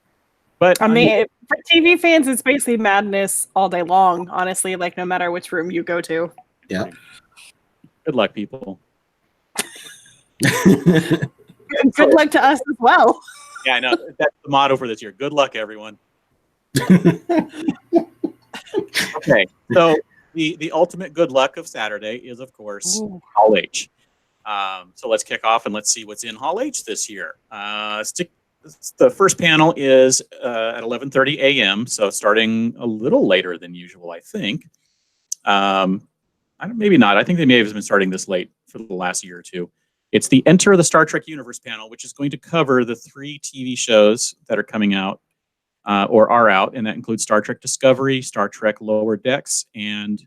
Speaker 1: But
Speaker 4: I mean, for TV fans, it's basically madness all day long, honestly, like no matter which room you go to.
Speaker 5: Yeah.
Speaker 1: Good luck, people.
Speaker 4: Good luck to us as well.
Speaker 1: Yeah, I know. That's the motto for this year. Good luck, everyone. Okay, so the ultimate good luck of Saturday is, of course, Hall H. So let's kick off and let's see what's in Hall H this year. The first panel is at 11:30 a.m., so starting a little later than usual, I think. Maybe not. I think they may have been starting this late for the last year or two. It's the Enter the Star Trek Universe panel, which is going to cover the 3 TV shows that are coming out or are out, and that includes Star Trek Discovery, Star Trek Lower Decks, and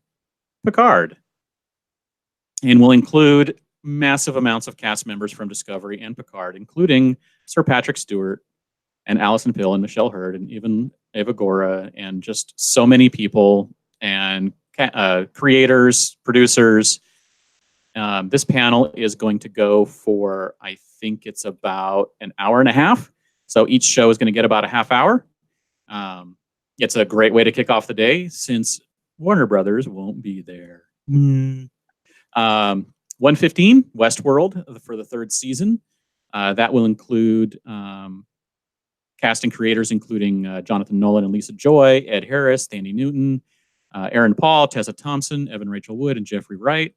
Speaker 1: Picard. And will include massive amounts of cast members from Discovery and Picard, including Sir Patrick Stewart and Alison Pill and Michelle Hurd and even Eva Gora, and just so many people and creators, producers. This panel is going to go for, I think it's about an hour and a half. So each show is going to get about a half hour. It's a great way to kick off the day since Warner Brothers won't be there. 1:15, Westworld for the 3rd season. That will include cast and creators including Jonathan Nolan and Lisa Joy, Ed Harris, Thandie Newton, Aaron Paul, Tessa Thompson, Evan Rachel Wood, and Jeffrey Wright.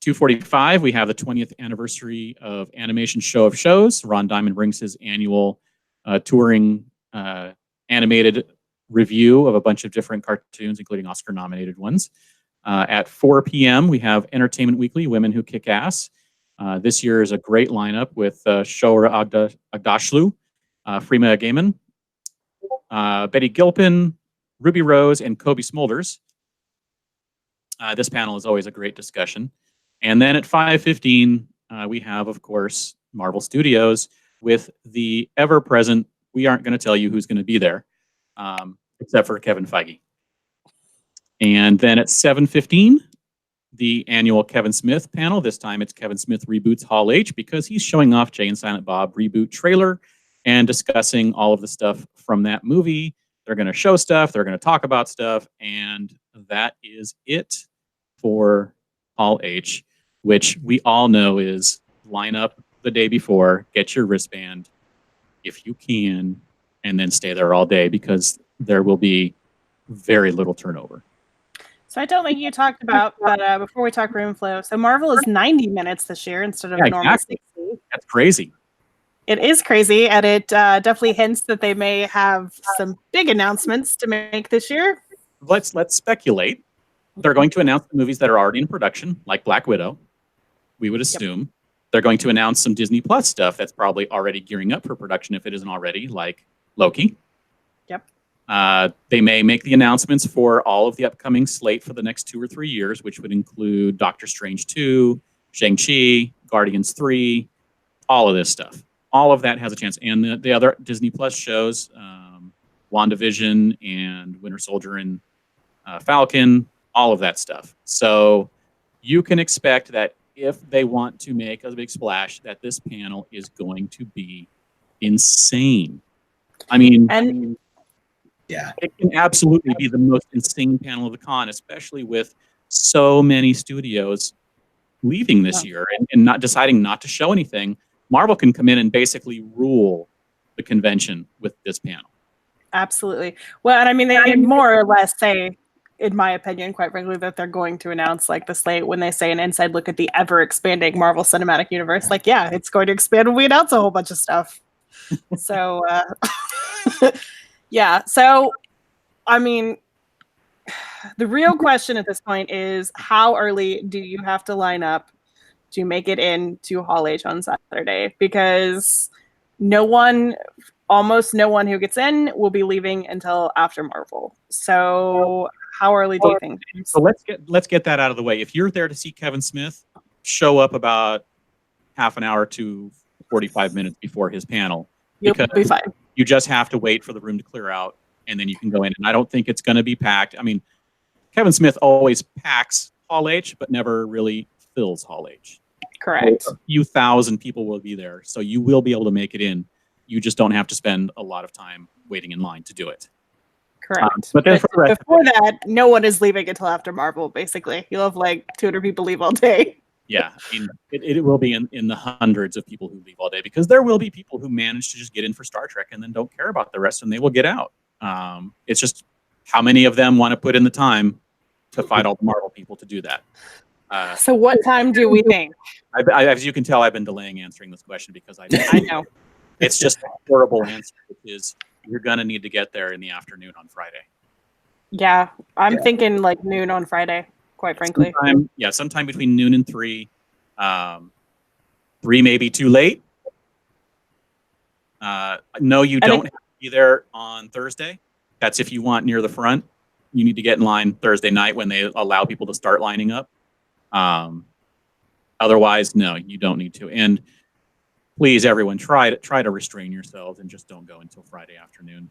Speaker 1: 2:45, we have the 20th anniversary of Animation Show of Shows. Ron Diamond brings his annual touring animated review of a bunch of different cartoons, including Oscar-nominated ones. At 4 p.m., we have Entertainment Weekly, Women Who Kick Ass. This year is a great lineup with Shoura Agdashlu, Freema Gaiman, Betty Gilpin, Ruby Rose and Kobe Smulders. This panel is always a great discussion. And then at 5:15, we have, of course, Marvel Studios with the ever-present, we aren't going to tell you who's going to be there, except for Kevin Feige. And then at 7:15, the annual Kevin Smith panel. This time it's Kevin Smith Reboots Hall H, because he's showing off Jay and Silent Bob reboot trailer and discussing all of the stuff from that movie. They're going to show stuff, they're going to talk about stuff, and that is it for Hall H, which we all know is line up the day before, get your wristband if you can, and then stay there all day, because there will be very little turnover.
Speaker 4: So I don't think you talked about, but before we talk room flow, so Marvel is 90 minutes this year instead of normal 60.
Speaker 1: That's crazy.
Speaker 4: It is crazy, and it definitely hints that they may have some big announcements to make this year.
Speaker 1: Let's speculate. They're going to announce the movies that are already in production, like Black Widow, we would assume. Yep. They're going to announce some Disney Plus stuff that's probably already gearing up for production if it isn't already, like Loki.
Speaker 4: Yep.
Speaker 1: They may make the announcements for all of the upcoming slate for the next 2 or 3 years, which would include Doctor Strange 2, Shang-Chi, Guardians 3, all of this stuff. All of that has a chance. And the other Disney Plus shows, WandaVision and Winter Soldier and Falcon, all of that stuff. So you can expect that if they want to make a big splash, that this panel is going to be insane.
Speaker 5: Yeah,
Speaker 1: it can absolutely be the most insane panel of the con, especially with so many studios leaving this year and not deciding not to show anything. Marvel can come in and basically rule the convention with this panel.
Speaker 4: Absolutely. Well, and I mean, they more or less say, in my opinion, quite frankly, that they're going to announce like the slate when they say an inside look at the ever expanding Marvel Cinematic Universe. Like, yeah, it's going to expand when we announce a whole bunch of stuff. So, yeah. So, I mean, the real question at this point is, how early do you have to line up to make it into Hall H on Saturday? Because almost no one who gets in will be leaving until after Marvel. So how early do you think?
Speaker 1: So let's get that out of the way. If you're there to see Kevin Smith, show up about half an hour to 45 minutes before his panel.
Speaker 4: You'll be fine.
Speaker 1: You just have to wait for the room to clear out, and then you can go in. And I don't think it's going to be packed. I mean, Kevin Smith always packs Hall H, but never really fills Hall H.
Speaker 4: Correct.
Speaker 1: A few thousand people will be there, so you will be able to make it in. You just don't have to spend a lot of time waiting in line to do it.
Speaker 4: Correct.
Speaker 1: But then
Speaker 4: before that, no one is leaving until after Marvel, basically. You'll have like 200 people leave all day.
Speaker 1: Yeah, I mean, it will be in the hundreds of people who leave all day, because there will be people who manage to just get in for Star Trek and then don't care about the rest, and they will get out. It's just how many of them want to put in the time to fight all the Marvel people to do that.
Speaker 4: So what time do we think?
Speaker 1: As you can tell, I've been delaying answering this question because I
Speaker 4: know.
Speaker 1: It's just a horrible answer, which is you're going to need to get there in the afternoon on Friday.
Speaker 4: Yeah, I'm thinking like noon on Friday, quite frankly.
Speaker 1: Sometime between noon and 3. 3 may be too late. No, you don't have to be there on Thursday. That's if you want near the front. You need to get in line Thursday night when they allow people to start lining up. Otherwise, no, you don't need to. And please, everyone, try to restrain yourselves and just don't go until Friday afternoon,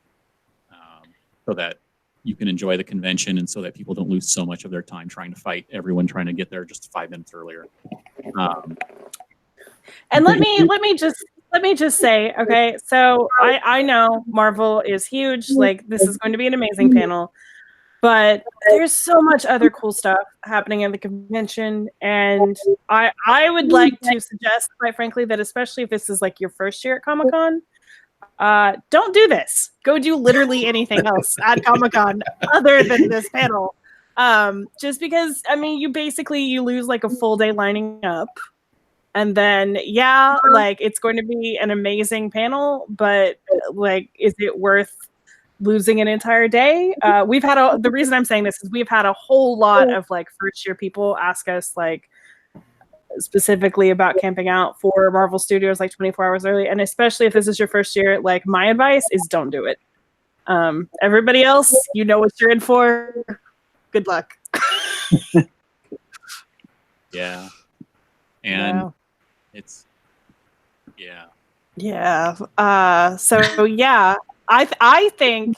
Speaker 1: so that you can enjoy the convention and so that people don't lose so much of their time trying to fight everyone trying to get there just 5 minutes earlier.
Speaker 4: And let me just say, okay, so I know Marvel is huge. Like, this is going to be an amazing panel. But there's so much other cool stuff happening at the convention, and I would like to suggest, quite frankly, that especially if this is like your first year at Comic-Con, don't do this. Go do literally anything else at Comic-Con other than this panel. Just because, I mean, you lose like a full day lining up, and then like it's going to be an amazing panel, but like, is it worth losing an entire day? The reason I'm saying this is we've had a whole lot of like first year people ask us like specifically about camping out for Marvel Studios like 24 hours early, and especially if this is your first year, like my advice is don't do it. Everybody else, you know what you're in for. Good luck.
Speaker 1: Yeah. And
Speaker 4: Yeah.
Speaker 1: it's, yeah.
Speaker 4: Yeah. So yeah, I think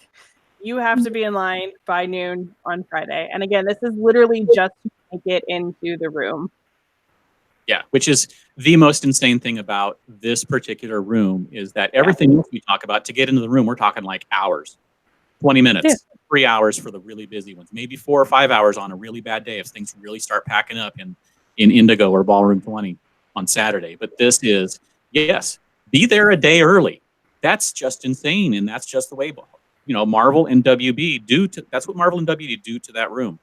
Speaker 4: you have to be in line by noon on Friday. And again, this is literally just to get into the room.
Speaker 1: Yeah, which is the most insane thing about this particular room is that everything else we talk about to get into the room, we're talking like hours, 20 minutes,
Speaker 4: Yeah.
Speaker 1: 3 hours for the really busy ones, maybe 4 or 5 hours on a really bad day if things really start packing up in Indigo or Ballroom 20 on Saturday. But this is, yes, be there a day early. That's just insane, and that's just the way, Marvel and WB that's what Marvel and WB do to that room.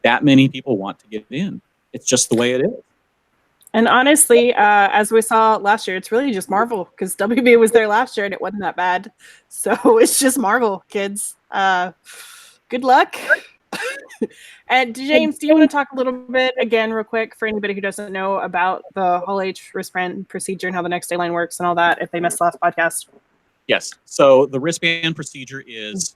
Speaker 1: That many people want to get in. It's just the way it is.
Speaker 4: And honestly, as we saw last year, it's really just Marvel because WB was there last year and it wasn't that bad. So it's just Marvel, kids. Good luck. And James, do you want to talk a little bit again, real quick, for anybody who doesn't know about the Hall H wristband procedure and how the next day line works and all that, if they missed the last podcast?
Speaker 1: Yes. So the wristband procedure is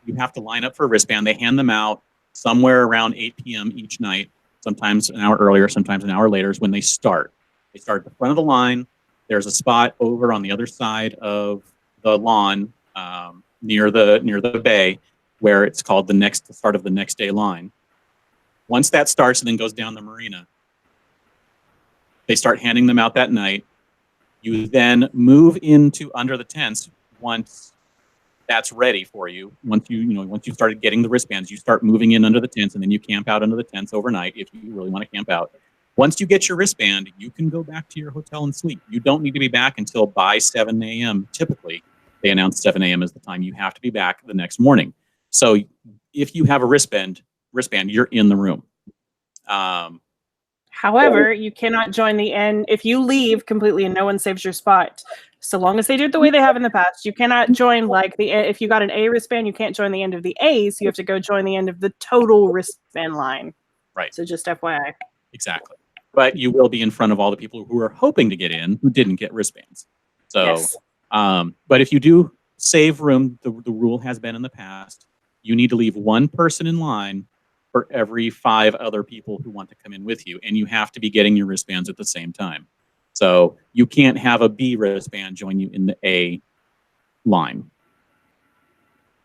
Speaker 1: you have to line up for a wristband. They hand them out somewhere around 8 p.m. each night, sometimes an hour earlier, sometimes an hour later is when they start. They start at the front of the line. There's a spot over on the other side of the lawn near the bay where it's called the start of the next day line. Once that starts and then goes down the marina, they start handing them out that night. You then move into under the tents once that's ready for you. Once you started getting the wristbands, you start moving in under the tents, and then you camp out under the tents overnight if you really want to camp out. Once you get your wristband, you can go back to your hotel and sleep. You don't need to be back until by 7 a.m. Typically, they announce 7 a.m. is the time you have to be back the next morning. So if you have a wristband, you're in the room.
Speaker 4: However, you cannot join the end if you leave completely and no one saves your spot. So long as they do it the way they have in the past, you cannot join if you got an A wristband, you can't join the end of the A's. You have to go join the end of the total wristband line.
Speaker 1: Right.
Speaker 4: So just FYI.
Speaker 1: Exactly. But you will be in front of all the people who are hoping to get in who didn't get wristbands. So,
Speaker 4: yes.
Speaker 1: But if you do save room, the rule has been in the past, you need to leave one person in line for every 5 other people who want to come in with you, and you have to be getting your wristbands at the same time. So you can't have a B wristband join you in the A line.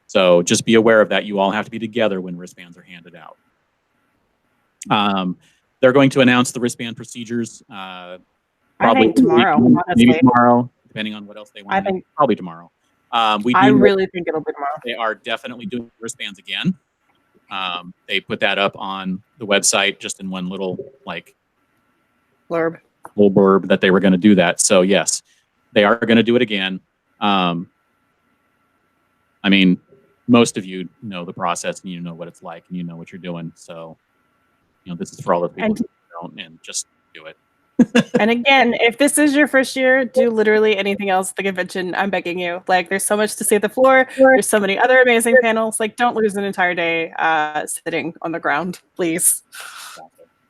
Speaker 1: So just be aware of that. You all have to be together when wristbands are handed out. They're going to announce the wristband procedures
Speaker 4: I think tomorrow,
Speaker 1: maybe tomorrow, depending on what else they want.
Speaker 4: I think
Speaker 1: probably tomorrow.
Speaker 4: I really think it'll be tomorrow.
Speaker 1: They are definitely doing wristbands again. They put that up on the website just in one little blurb that they were going to do that. So yes, they are going to do it again. I mean, most of you know the process and you know what it's like and you know what you're doing. So, this is for all the people who don't, and just do it.
Speaker 4: And again, if this is your first year, do literally anything else at the convention. I'm begging you. There's so much to see at the floor. There's so many other amazing panels. Don't lose an entire day sitting on the ground, please.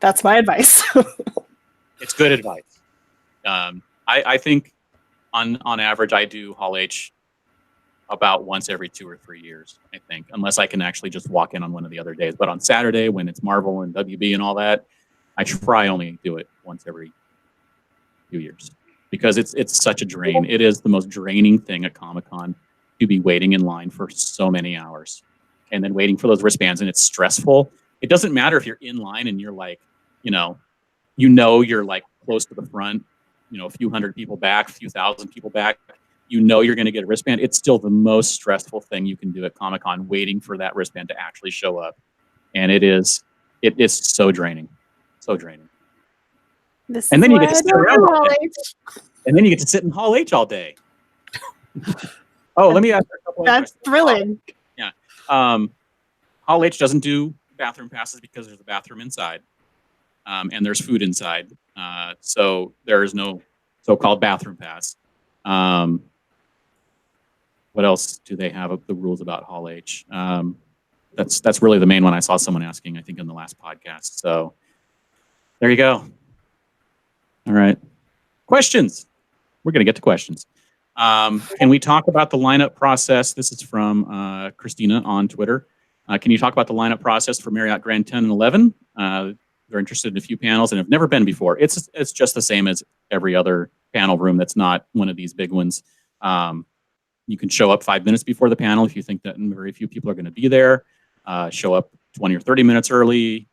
Speaker 4: That's my advice.
Speaker 1: It's good advice. I think on average, I do Hall H about once every 2 or 3 years, I think, unless I can actually just walk in on one of the other days. But on Saturday, when it's Marvel and WB and all that, I try only do it once every few years because it's such a drain. It is the most draining thing at Comic-Con to be waiting in line for so many hours and then waiting for those wristbands, and it's stressful. It doesn't matter if you're in line and you're you're close to the front, a few hundred people back, a few thousand people back, you're going to get a wristband. It's still the most stressful thing you can do at Comic-Con, waiting for that wristband to actually show up. And it is so draining. So draining. And then you get to sit around all day. And then you get to sit in Hall H all day. Oh, let me ask you a couple of questions.
Speaker 4: That's thrilling.
Speaker 1: Yeah. Hall H doesn't do bathroom passes because there's a bathroom inside. And there's food inside. So there is no so-called bathroom pass. What else do they have of the rules about Hall H? That's really the main one I saw someone asking, I think, in the last podcast. So there you go. All right. Questions. We're going to get to questions. Can we talk about the lineup process? This is from Christina on Twitter. Can you talk about the lineup process for Marriott Grand 10 and 11? They're interested in a few panels and have never been before. It's just the same as every other panel room that's not one of these big ones. You can show up 5 minutes before the panel if you think that very few people are going to be there. Show up 20 or 30 minutes early.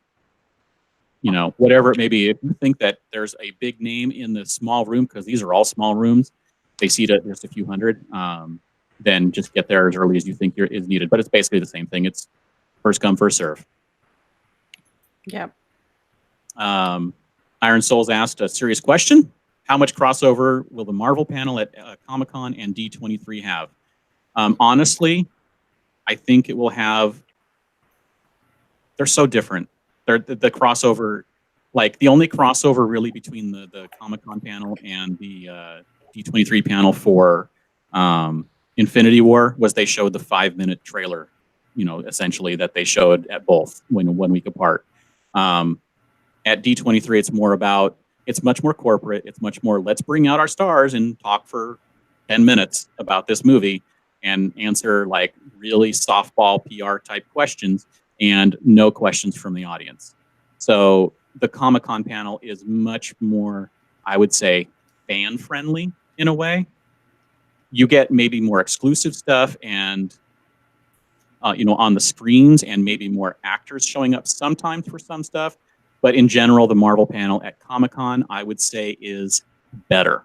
Speaker 1: You know, whatever it may be. If you think that there's a big name in the small room, because these are all small rooms, they seat at just a few hundred, then just get there as early as you think is needed. But it's basically the same thing. It's first come, first serve.
Speaker 4: Yep.
Speaker 1: Iron Souls asked a serious question. How much crossover will the Marvel panel at Comic-Con and D23 have? Honestly, I think it will have... They're so different. The crossover... Like, the only crossover really between the Comic-Con panel and the D23 panel for Infinity War was they showed the 5-minute trailer, you know, essentially, that they showed at both 1 week apart. At D23, it's much more corporate. It's much more, let's bring out our stars and talk for 10 minutes about this movie and answer like really softball PR type questions and no questions from the audience. So the Comic-Con panel is much more, I would say, fan friendly in a way. You get maybe more exclusive stuff and you know, on the screens, and maybe more actors showing up sometimes for some stuff. But in general, the Marvel panel at Comic-Con, I would say, is better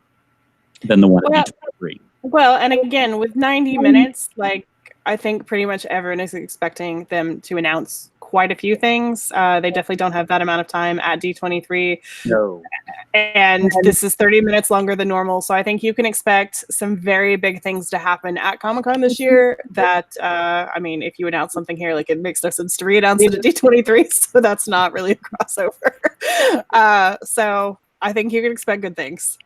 Speaker 1: than the one at D23.
Speaker 4: Well, and again, with 90 minutes, like, I think pretty much everyone is expecting them to announce quite a few things. They definitely don't have that amount of time at D23.
Speaker 1: No.
Speaker 4: And this is 30 minutes longer than normal. So I think you can expect some very big things to happen at Comic-Con this year that, I mean, if you announce something here, like, it makes no sense to re-announce it at D23. So that's not really a crossover. So I think you can expect good things.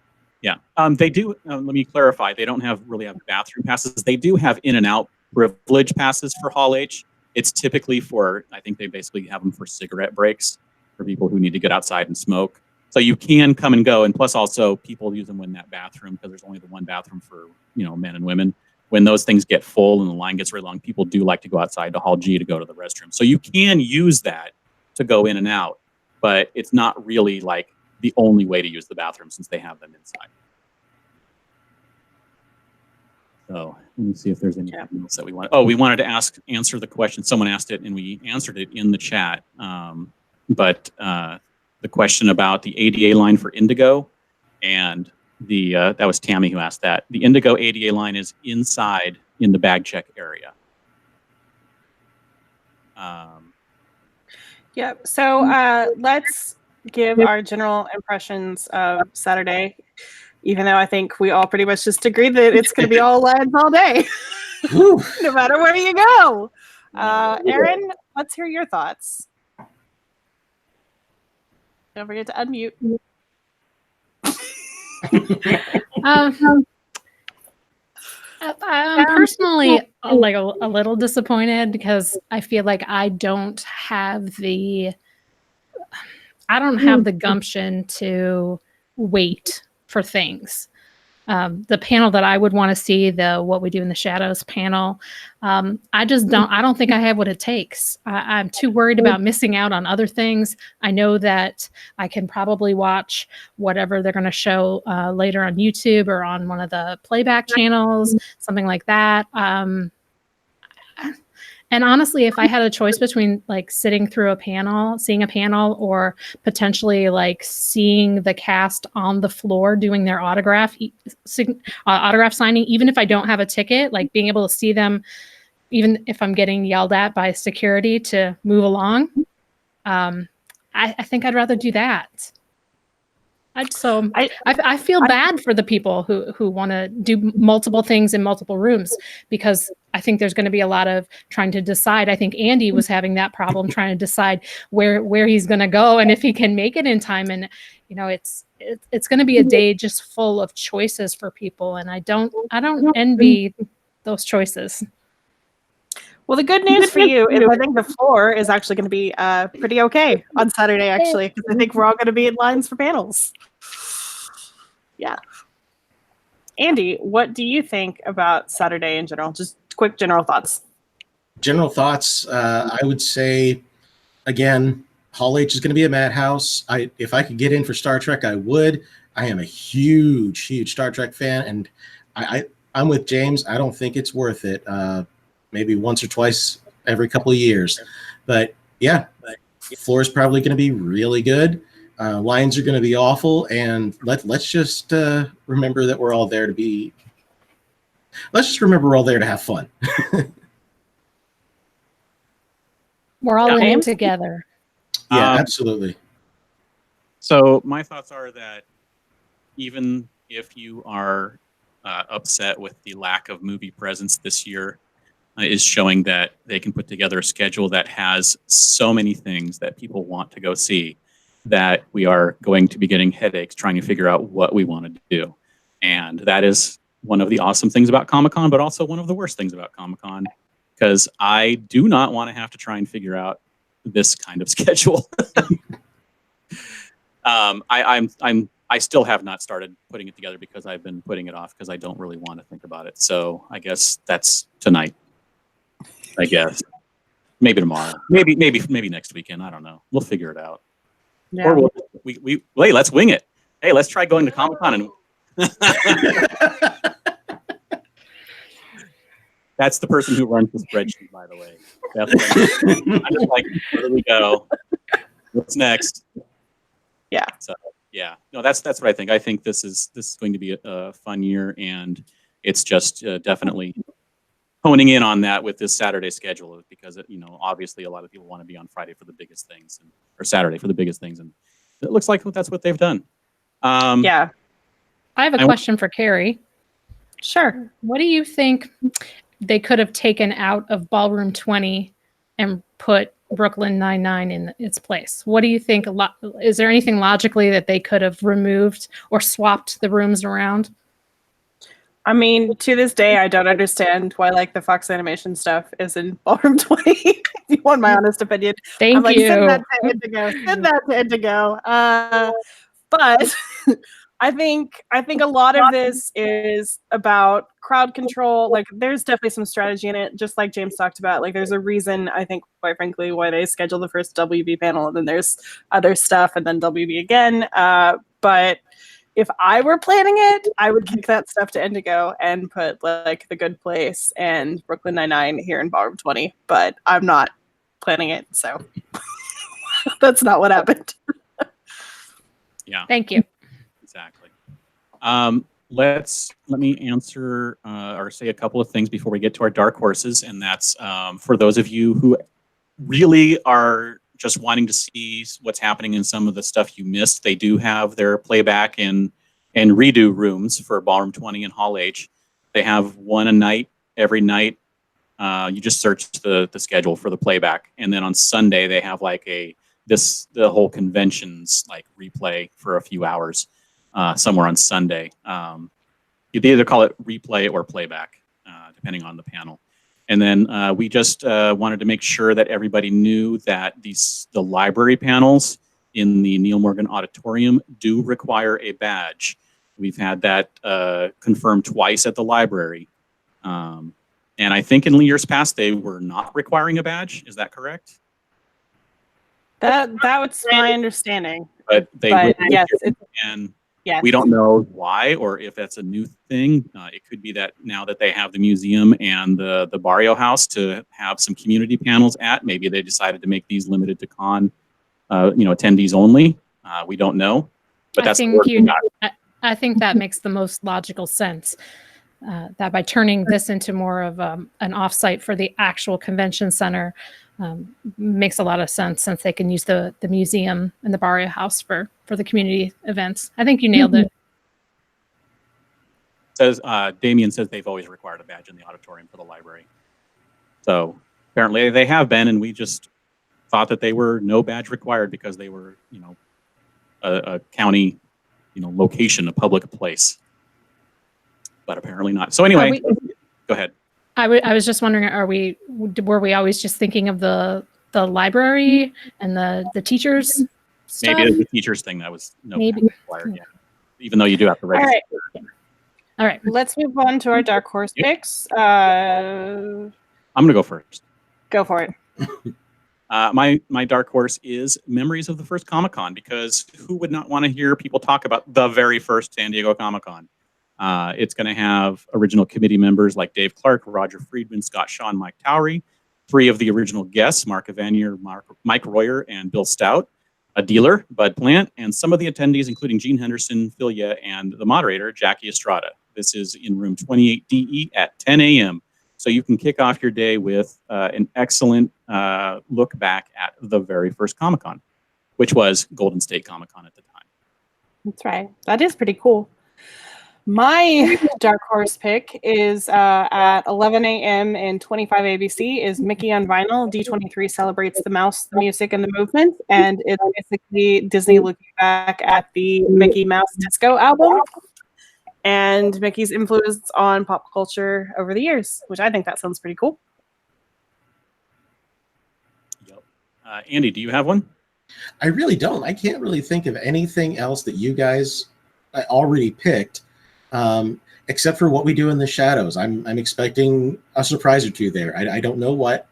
Speaker 1: Yeah. They do, let me clarify, they don't really have bathroom passes. They do have in and out privilege passes for Hall H. It's typically for, I think they basically have them for cigarette breaks for people who need to get outside and smoke. So you can come and go, and plus also people use them in that bathroom because there's only the one bathroom for, you know, men and women. When those things get full and the line gets very long, people do like to go outside to Hall G to go to the restroom. So you can use that to go in and out, but it's not really like the only way to use the bathroom since they have them inside. So let me see if there's anything else that we want. Oh, we wanted to answer the question. Someone asked it and we answered it in the chat. But the question about the ADA line for Indigo, and that was Tammy who asked that. The Indigo ADA line is inside in the bag check area.
Speaker 4: Yeah. So let's give our general impressions of Saturday. Even though I think we all pretty much just agree that it's going to be all lines all day, no matter where you go. Aaron, let's hear your thoughts. Don't forget to unmute.
Speaker 2: I'm personally like a little disappointed because I feel like I don't have the gumption to wait for things. The panel that I would want to see, the What We Do in the Shadows panel, I don't think I have what it takes. I'm too worried about missing out on other things. I know that I can probably watch whatever they're going to show later on YouTube or on one of the playback channels, something like that. And honestly, if I had a choice between like sitting through seeing a panel, or potentially like seeing the cast on the floor doing their autograph signing, even if I don't have a ticket, like being able to see them, even if I'm getting yelled at by security to move along, I think I'd rather do that. I feel bad for the people who want to do multiple things in multiple rooms, because I think there's going to be a lot of trying to decide. I think Andy was having that problem trying to decide where he's going to go and if he can make it in time. And you know, it's going to be a day just full of choices for people, and I don't envy those choices.
Speaker 4: Well, the good news for you is I think the floor is actually going to be pretty okay on Saturday, actually, because I think we're all going to be in lines for panels. Yeah. Andy, what do you think about Saturday in general? Just quick general thoughts.
Speaker 5: General thoughts, I would say, again, Hall H is going to be a madhouse. If I could get in for Star Trek, I would. I am a huge Star Trek fan, and I'm with James. I don't think it's worth it. Maybe once or twice every couple of years. But yeah, floor is probably going to be really good. Lines are going to be awful, and let's just remember that we're all there to be. Let's just remember we're all there to have fun.
Speaker 2: We're all in
Speaker 4: James?
Speaker 2: it together.
Speaker 5: Yeah, absolutely.
Speaker 1: So my thoughts are that even if you are upset with the lack of movie presence this year, is showing that they can put together a schedule that has so many things that people want to go see that we are going to be getting headaches trying to figure out what we want to do. And that is one of the awesome things about Comic-Con, but also one of the worst things about Comic-Con, because I do not want to have to try and figure out this kind of schedule. I still have not started putting it together because I've been putting it off because I don't really want to think about it. So I guess that's tonight. I guess maybe tomorrow, maybe next weekend. I don't know. We'll figure it out.
Speaker 4: Yeah.
Speaker 1: Or hey, let's wing it. Hey, let's try going to Comic-Con and. That's the person who runs the spreadsheet, by the way. That's I'm just like, where do we go? What's next?
Speaker 4: Yeah.
Speaker 1: So yeah, no, that's what I think. I think this is going to be a fun year, and it's just definitely honing in on that with this Saturday schedule, because obviously a lot of people want to be on Friday for the biggest things, or Saturday for the biggest things, and it looks like that's what they've done.
Speaker 4: Yeah.
Speaker 2: I have a question for Carrie.
Speaker 4: Sure.
Speaker 2: What do you think they could have taken out of Ballroom 20 and put Brooklyn Nine-Nine in its place? What do you think? Is there anything logically that they could have removed or swapped the rooms around?
Speaker 4: I mean, to this day, I don't understand why the Fox Animation stuff is in Ballroom 20. If you want my honest opinion.
Speaker 2: Thank
Speaker 4: I'm
Speaker 2: you.
Speaker 4: Send that to Indigo. Send that to Indigo. But I think a lot of this is about crowd control. There's definitely some strategy in it, just like James talked about. There's a reason, I think, quite frankly, why they schedule the first WB panel, and then there's other stuff, and then WB again. But if I were planning it, I would kick that stuff to Indigo and put The Good Place and Brooklyn Nine-Nine here in Ballroom 20. But I'm not planning it, so that's not what happened.
Speaker 1: Yeah.
Speaker 2: Thank you.
Speaker 1: Exactly. Let me answer or say a couple of things before we get to our dark horses, and that's for those of you who really are just wanting to see what's happening in some of the stuff you missed. They do have their playback and redo rooms for Ballroom 20 and Hall H. They have one a night every night. You just search the schedule for the playback, and then on Sunday they have the whole conventions replay for a few hours. Somewhere on Sunday. You'd either call it replay or playback, depending on the panel. And then we just wanted to make sure that everybody knew that the library panels in the Neil Morgan Auditorium do require a badge. We've had that confirmed twice at the library. And I think in years past, they were not requiring a badge. Is that correct?
Speaker 4: That was my understanding.
Speaker 1: But
Speaker 4: yes,
Speaker 1: and
Speaker 4: yes.
Speaker 1: We don't know why or if that's a new thing. It could be that now that they have the museum and the Barrio House to have some community panels at, maybe they decided to make these limited to con, attendees only. We don't know. But that's
Speaker 2: I think that makes the most logical sense. That by turning this into more of an offsite for the actual convention center makes a lot of sense, since they can use the museum and the Barrio House for the community events. I think you nailed it.
Speaker 1: Damien says they've always required a badge in the auditorium for the library. So apparently they have been, and we just thought that they were no badge required because they were, a county, location, a public place. But apparently not. So anyway, go ahead.
Speaker 2: I was just wondering, were we always just thinking of the library and the teachers stuff?
Speaker 1: Maybe it was the teachers thing that was required, yeah. Even though you do have to register.
Speaker 4: All
Speaker 2: All right.
Speaker 4: Let's move on to our dark horse picks.
Speaker 1: I'm gonna go first.
Speaker 4: Go for it.
Speaker 1: My dark horse is memories of the first Comic-Con, because who would not want to hear people talk about the very first San Diego Comic-Con? It's going to have original committee members like Dave Clark, Roger Friedman, Scott Shaw, and Mike Towery, 3 of the original guests, Mark Evanier, Mike Royer, and Bill Stout, a dealer, Bud Plant, and some of the attendees, including Gene Henderson, Phil Ye, and the moderator, Jackie Estrada. This is in room 28DE at 10 a.m. So you can kick off your day with an excellent look back at the very first Comic-Con, which was Golden State Comic-Con at the time.
Speaker 4: That's right. That is pretty cool. My dark horse pick is at 11 a.m. and 25 ABC is Mickey on Vinyl. D23 celebrates the mouse, the music, and the movement. And it's basically Disney looking back at the Mickey Mouse Disco album and Mickey's influence on pop culture over the years, which I think that sounds pretty cool.
Speaker 1: Yep. Andy, do you have one?
Speaker 5: I really don't. I can't really think of anything else that you guys already picked, except for what we do in the shadows. I'm expecting a surprise or two there. I don't know what,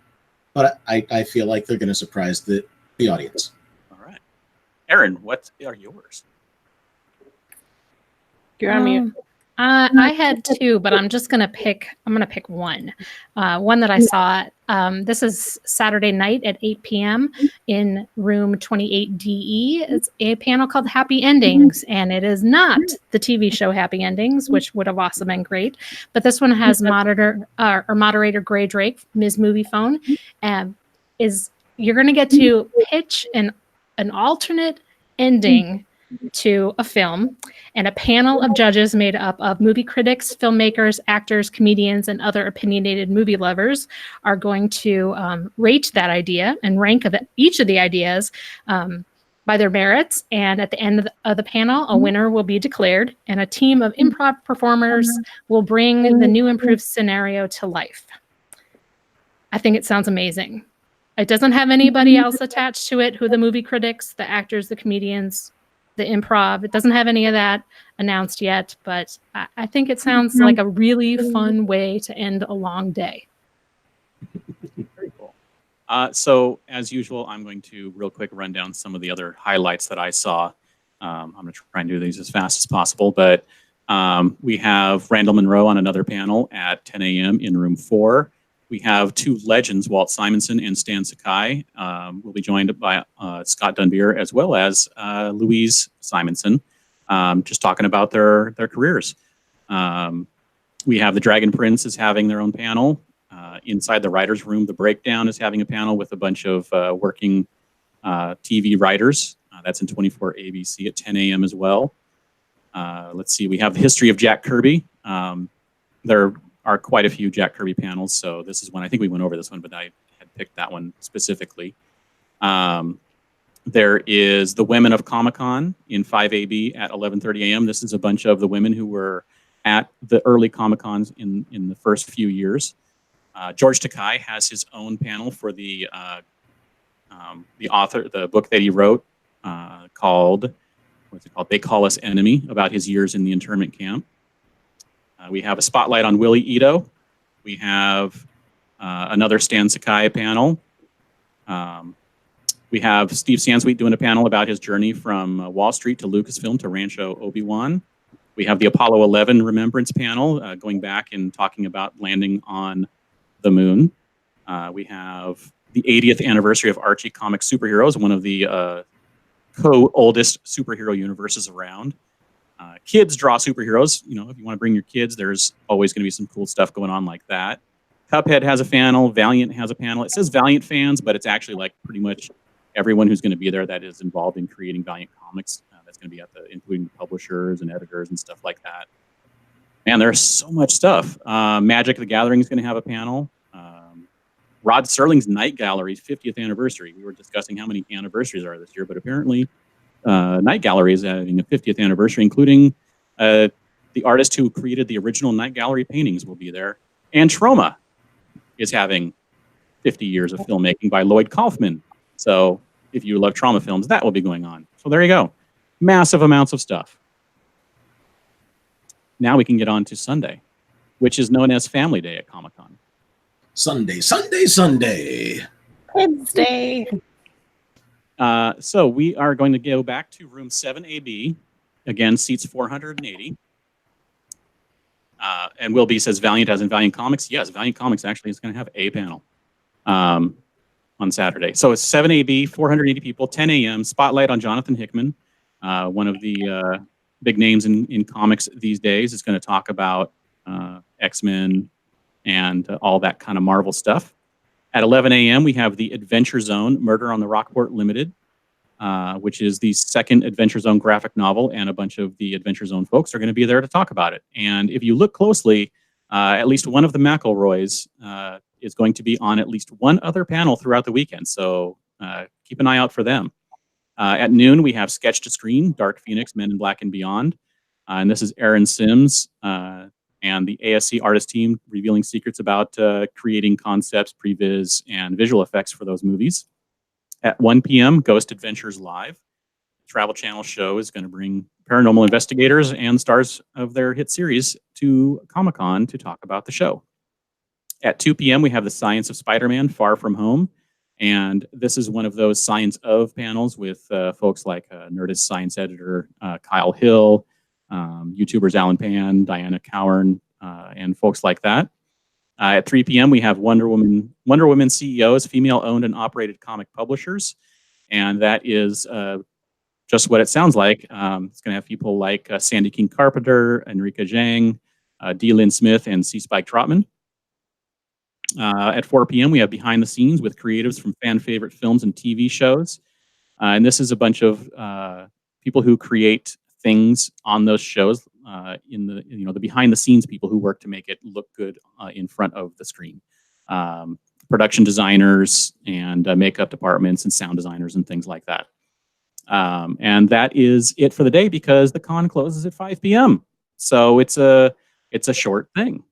Speaker 5: but I feel like they're going to surprise the audience.
Speaker 1: All right. Aaron, what are yours?
Speaker 4: You're on mute.
Speaker 2: I had 2, but I'm gonna pick one. One that I saw. This is Saturday night at 8 p.m. in room 28DE. It's a panel called Happy Endings, and it is not the TV show Happy Endings, which would have also been great. But this one has moderator Gray Drake, Ms. Movie Phone, and you're gonna get to pitch an alternate ending to a film, and a panel of judges made up of movie critics, filmmakers, actors, comedians, and other opinionated movie lovers are going to rate that idea and rank each of the ideas by their merits. And at the end of the panel, a winner will be declared, and a team of improv performers will bring the new improved scenario to life. I think it sounds amazing. It doesn't have anybody else attached to it, who the movie critics, the actors, the comedians, the improv. It doesn't have any of that announced yet, but I think it sounds like a really fun way to end a long day.
Speaker 1: Very cool. So as usual, I'm going to real quick run down some of the other highlights that I saw. I'm going to try and do these as fast as possible, but we have Randall Monroe on another panel at 10 a.m. in room 4. We have 2 legends, Walt Simonson and Stan Sakai. We'll be joined by Scott Dunbier as well as Louise Simonson, just talking about their careers. We have the Dragon Prince is having their own panel. Inside the writer's room, The Breakdown is having a panel with a bunch of working TV writers. That's in 24 ABC at 10 a.m. as well. Let's see, we have the history of Jack Kirby. There are quite a few Jack Kirby panels, so this is one. I think we went over this one, but I had picked that one specifically. There is the Women of Comic-Con in 5AB at 11:30 a.m. This is a bunch of the women who were at the early Comic-Cons in the first few years. George Takei has his own panel for the author, the book that he wrote called, what's it called? They Call Us Enemy, about his years in the internment camp. We have a spotlight on Willie Ito. We have another Stan Sakai panel. We have Steve Sansweet doing a panel about his journey from Wall Street to Lucasfilm to Rancho Obi-Wan. We have the Apollo 11 Remembrance panel going back and talking about landing on the moon. We have the 80th anniversary of Archie Comic Superheroes, one of the co-oldest superhero universes around. Kids draw superheroes. You know, if you want to bring your kids, there's always going to be some cool stuff going on like that. Cuphead has a panel. Valiant has a panel. It says Valiant fans, but it's actually like pretty much everyone who's going to be there that is involved in creating Valiant comics. That's going to be at including the publishers and editors and stuff like that. Man, there's so much stuff. Magic the Gathering is going to have a panel. Rod Serling's Night Gallery's 50th anniversary. We were discussing how many anniversaries are this year, but apparently Night Gallery is having a 50th anniversary, including the artist who created the original Night Gallery paintings will be there. And Troma is having 50 years of filmmaking by Lloyd Kaufman. So if you love Troma films, that will be going on. So there you go. Massive amounts of stuff. now we can get on to Sunday, which is known as Family Day at Comic-Con.
Speaker 5: Sunday, Sunday, Sunday.
Speaker 4: Kids Day.
Speaker 1: So we are going to go back to room 7AB. Again, seats 480. And Will B says Valiant as in Valiant Comics. Yes, Valiant Comics actually is going to have a panel on Saturday. So it's 7AB, 480 people, 10 a.m. Spotlight on Jonathan Hickman, one of the big names in comics these days. Is going to talk about X-Men and all that kind of Marvel stuff. At 11 a.m., we have the Adventure Zone, Murder on the Rockport Limited, which is the second Adventure Zone graphic novel, and a bunch of the Adventure Zone folks are going to be there to talk about it. And if you look closely, at least one of the McElroys is going to be on at least one other panel throughout the weekend, so keep an eye out for them. At noon, we have Sketch to Screen, Dark Phoenix, Men in Black and Beyond, and this is Aaron Sims and the ASC artist team revealing secrets about creating concepts, previs, and visual effects for those movies. At 1 p.m., Ghost Adventures Live. Travel Channel show is going to bring paranormal investigators and stars of their hit series to Comic-Con to talk about the show. At 2 p.m., we have the Science of Spider-Man, Far From Home. And this is one of those Science of panels with folks like Nerdist science editor Kyle Hill, YouTubers Alan Pan, Diana Cowern, and folks like that. At 3 p.m., we have Wonder Woman CEOs, female-owned and operated comic publishers. And that is just what it sounds like. It's going to have people like Sandy King Carpenter, Enrica Zhang, D. Lynn Smith, and C. Spike Trotman. At 4 p.m., we have Behind the Scenes with creatives from fan-favorite films and TV shows. And this is a bunch of people who create things on those shows, the behind-the-scenes people who work to make it look good in front of the screen. Production designers and makeup departments and sound designers and things like that. And that is it for the day because the con closes at 5 p.m. So it's a short thing.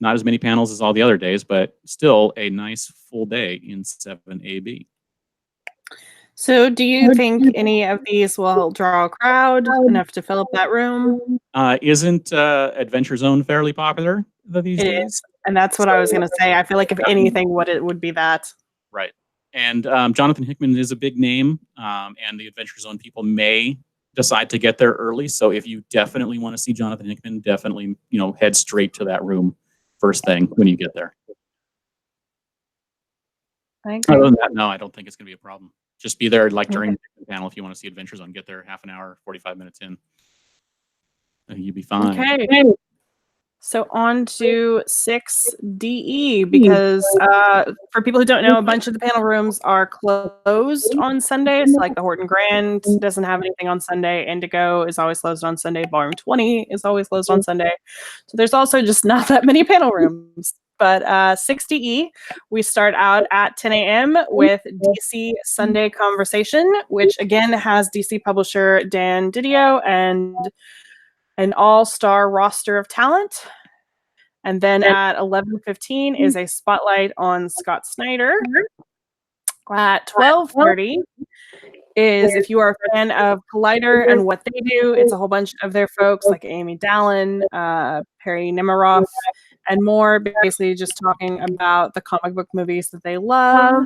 Speaker 1: Not as many panels as all the other days, but still a nice full day in 7AB.
Speaker 4: So do you think any of these will draw a crowd enough to fill up that room?
Speaker 1: Isn't Adventure Zone fairly popular these days?
Speaker 4: Is. And that's what I was going to say. I feel like if anything, it would be that.
Speaker 1: Right. And Jonathan Hickman is a big name, and the Adventure Zone people may decide to get there early. So if you definitely want to see Jonathan Hickman, definitely head straight to that room first thing when you get there. Other than that, no, I don't think it's going to be a problem. Just be there during the panel if you want to see Adventure Zone. Get there half an hour, 45 minutes in. And you'll be fine.
Speaker 4: Okay. So on to 6DE, because for people who don't know, a bunch of the panel rooms are closed on Sundays. Like the Horton Grand doesn't have anything on Sunday. Indigo is always closed on Sunday. Ballroom 20 is always closed on Sunday. So there's also just not that many panel rooms. But 6DE, we start out at 10 a.m. with DC Sunday Conversation, which again has DC publisher Dan Didio and an all-star roster of talent. And then at 11:15 is a spotlight on Scott Snyder. At 12:30 is, if you are a fan of Collider and what they do, it's a whole bunch of their folks like Amy Dallin, Perry Nemiroff, and more, basically just talking about the comic book movies that they love.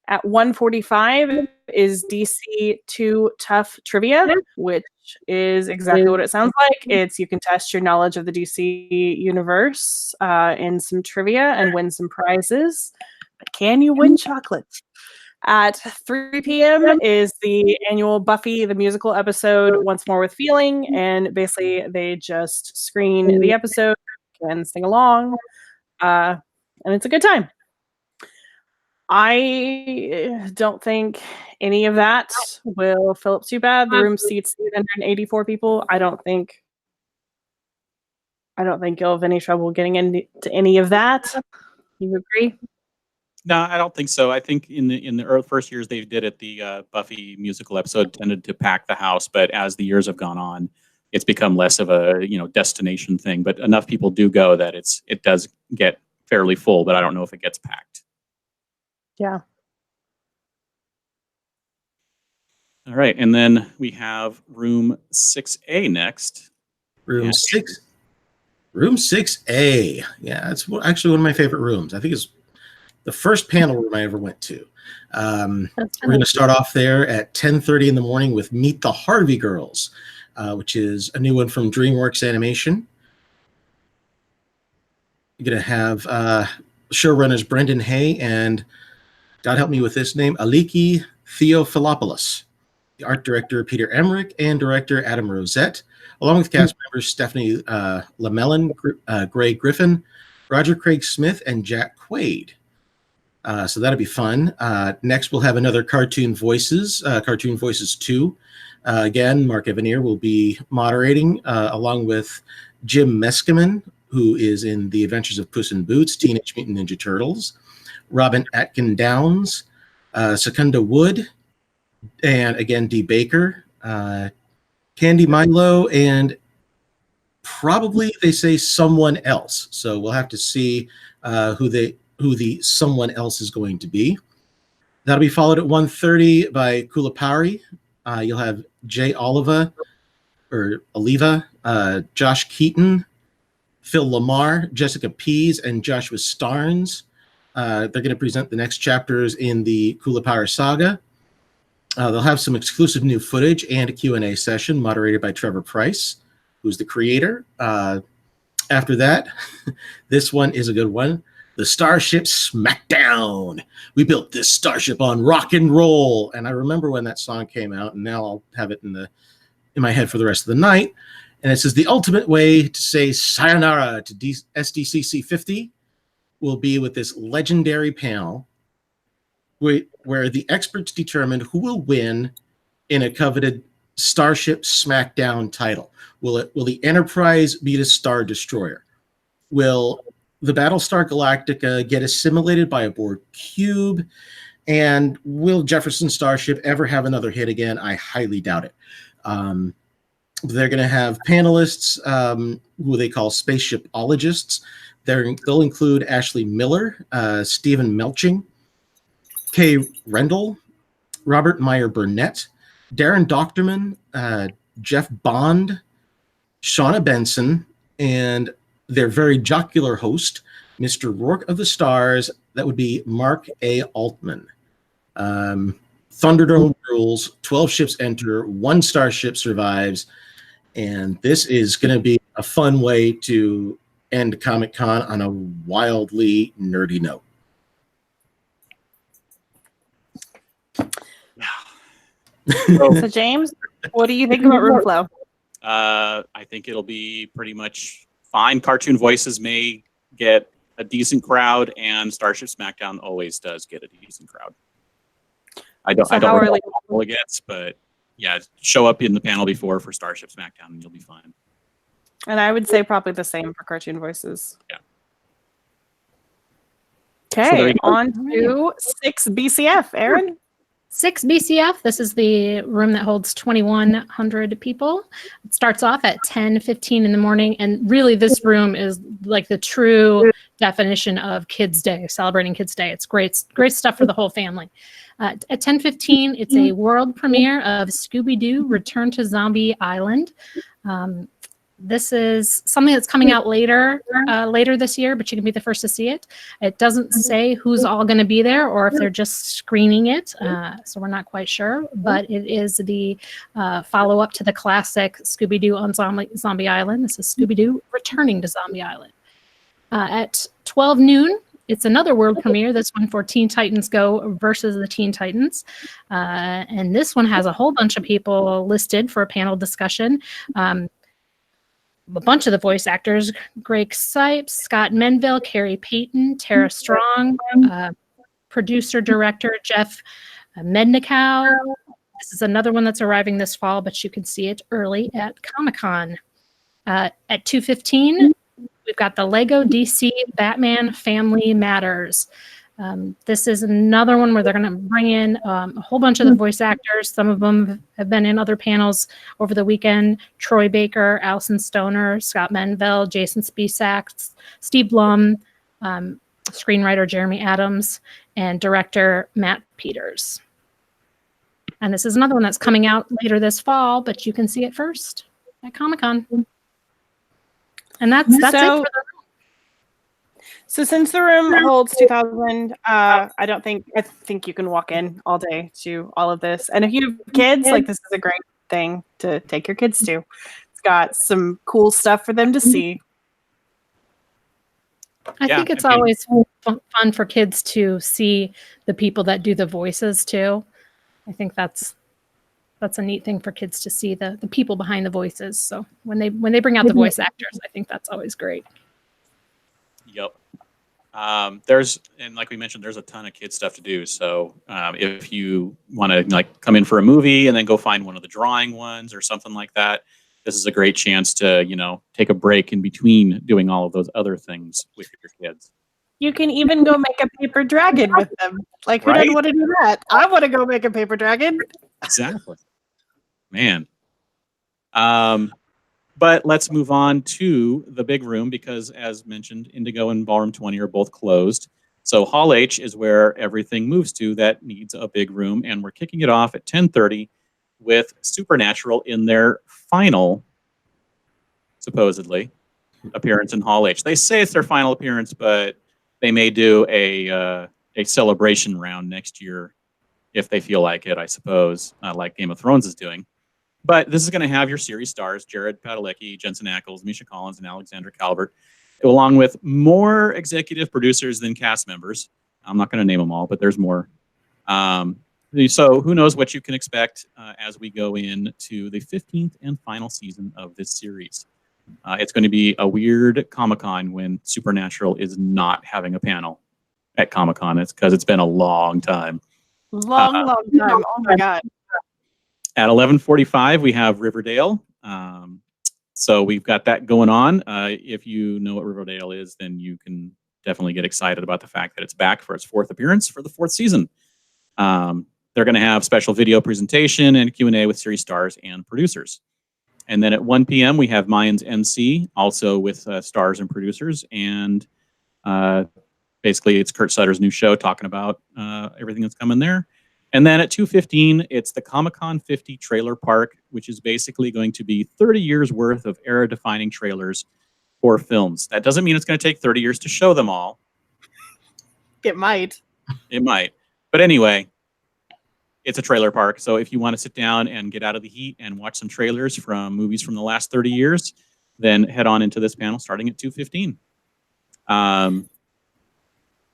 Speaker 4: At 1:45 is DC Too Tough Trivia, which is exactly what it sounds like. You can test your knowledge of the DC universe in some trivia and win some prizes. But can you win chocolate? At 3 p.m. is the annual Buffy the Musical episode, Once More with Feeling, and basically they just screen the episode and sing along, and it's a good time. I don't think any of that will fill up too bad. The room seats 884 people. I don't think you'll have any trouble getting into any of that. You agree?
Speaker 1: No, I don't think so. I think in the first years they did it, the Buffy musical episode tended to pack the house, but as the years have gone on, it's become less of a destination thing. But enough people do go that it does get fairly full, but I don't know if it gets packed.
Speaker 4: Yeah.
Speaker 1: All right, and then we have room 6A next.
Speaker 5: Room
Speaker 1: Yeah.
Speaker 5: 6. Room 6A. Yeah, it's actually one of my favorite rooms. I think it's the first panel room I ever went to. We're going to start off there at 10:30 in the morning with Meet the Harvey Girls, which is a new one from DreamWorks Animation. You're going to have showrunners Brendan Hay and, God help me with this name, Aliki Theophilopoulos. The art director, Peter Emmerich, and director, Adam Rosette, along with cast members Stephanie Lamellan, Gray Griffin, Roger Craig Smith, and Jack Quaid. So that'll be fun. Next, we'll have another Cartoon Voices 2. Again, Mark Evanier will be moderating, along with Jim Meskimen, who is in The Adventures of Puss in Boots, Teenage Mutant Ninja Turtles, Robin Atkin Downs, Secunda Wood, and again, Dee Baker, Candy Milo, and probably they say someone else. So we'll have to see who the someone else is going to be. That'll be followed at 1:30 by Kulapari. You'll have Jay Oliva, Josh Keaton, Phil Lamar, Jessica Pease, and Joshua Starnes. They're going to present the next chapters in the Kulapari saga. They'll have some exclusive new footage and a Q&A session moderated by Trevor Price, who's the creator. After that, this one is a good one. The Starship Smackdown. We built this starship on rock and roll. And I remember when that song came out, and now I'll have it in my head for the rest of the night. And it says the ultimate way to say sayonara to SDCC 50 will be with this legendary panel where the experts determine who will win in a coveted Starship Smackdown title. Will the Enterprise beat a Star Destroyer? Will the Battlestar Galactica get assimilated by a Borg cube? And will Jefferson Starship ever have another hit again? I highly doubt it. They're going to have panelists who they call spaceshipologists. They'll include Ashley Miller, Stephen Melching, Kay Rendell, Robert Meyer Burnett, Darren Doctorman, Jeff Bond, Shauna Benson, and their very jocular host, Mr. Rourke of the Stars. That would be Mark A. Altman. Thunderdome rules, 12 ships enter, 1 starship survives, and this is going to be a fun way to end Comic-Con on a wildly nerdy note.
Speaker 4: So James, what do you think about room flow?
Speaker 1: I think it'll be pretty much fine. Cartoon Voices may get a decent crowd, and Starship Smackdown always does get a decent crowd. I don't know how it gets, but yeah, show up in the panel before for Starship Smackdown, and you'll be fine.
Speaker 4: And I would say probably the same for Cartoon Voices.
Speaker 1: Yeah.
Speaker 4: Okay, on to 6 BCF. Aaron?
Speaker 2: 6 BCF. This is the room that holds 2,100 people. It starts off at 10:15 in the morning, and really this room is like the true definition of Kids Day, celebrating Kids Day. It's great stuff for the whole family. At 10:15, it's a world premiere of Scooby-Doo: Return to Zombie Island. This is something that's coming out later this year, but you can be the first to see it. It doesn't say who's all going to be there or if they're just screening it, so we're not quite sure. But it is the follow-up to the classic Scooby-Doo on Zombie Island. This is Scooby-Doo returning to Zombie Island. At 12 noon, it's another world premiere, this one for Teen Titans Go versus the Teen Titans. And this one has a whole bunch of people listed for a panel discussion. A bunch of the voice actors: Greg Sipes, Scott Menville, Carrie Payton, Tara Strong, producer director Jeff Mednikow. This is another one that's arriving this fall, but you can see it early at Comic-Con. At 2:15, we've got the Lego DC Batman Family Matters. This is another one where they're going to bring in a whole bunch of the voice actors. Some of them have been in other panels over the weekend. Troy Baker, Allison Stoner, Scott Menville, Jason Spisak, Steve Blum, screenwriter Jeremy Adams, and director Matt Peters. And this is another one that's coming out later this fall, but you can see it first at Comic-Con. And that's it for the
Speaker 4: So since the room holds 2,000, I think you can walk in all day to all of this. And if you have kids, like this is a great thing to take your kids to. It's got some cool stuff for them to see.
Speaker 2: I think it's always fun for kids to see the people that do the voices too. I think that's a neat thing for kids to see the people behind the voices. So when they bring out the voice actors, I think that's always great.
Speaker 1: Yep. And like we mentioned, there's a ton of kid stuff to do. So if you want to like come in for a movie and then go find one of the drawing ones or something like that, this is a great chance to, take a break in between doing all of those other things with your kids.
Speaker 4: You can even go make a paper dragon with them. Like, who doesn't want to do that? I want to go make a paper dragon.
Speaker 1: Exactly. Man. But let's move on to the big room because, as mentioned, Indigo and Ballroom 20 are both closed. So Hall H is where everything moves to that needs a big room, and we're kicking it off at 10:30 with Supernatural in their final, supposedly, appearance in Hall H. They say it's their final appearance, but they may do a celebration round next year if they feel like it, I suppose, like Game of Thrones is doing. But this is going to have your series stars, Jared Padalecki, Jensen Ackles, Misha Collins, and Alexandra Calvert, along with more executive producers than cast members. I'm not going to name them all, but there's more. So who knows what you can expect as we go into the 15th and final season of this series. It's going to be a weird Comic-Con when Supernatural is not having a panel at Comic-Con. It's because it's been a long time.
Speaker 4: Long time. Oh, my God.
Speaker 1: At 11:45, we have Riverdale. So we've got that going on. If you know what Riverdale is, then you can definitely get excited about the fact that it's back for its fourth appearance for the fourth season. They're going to have special video presentation and Q&A with series stars and producers. And then at 1 p.m., we have Mayans NC, also with stars and producers. And basically, it's Kurt Sutter's new show talking about everything that's coming there. And then at 2:15, it's the Comic-Con 50 trailer park, which is basically going to be 30 years worth of era-defining trailers for films. That doesn't mean it's going to take 30 years to show them all.
Speaker 4: It might.
Speaker 1: It might. But anyway, it's a trailer park. So if you want to sit down and get out of the heat and watch some trailers from movies from the last 30 years, then head on into this panel starting at 2:15.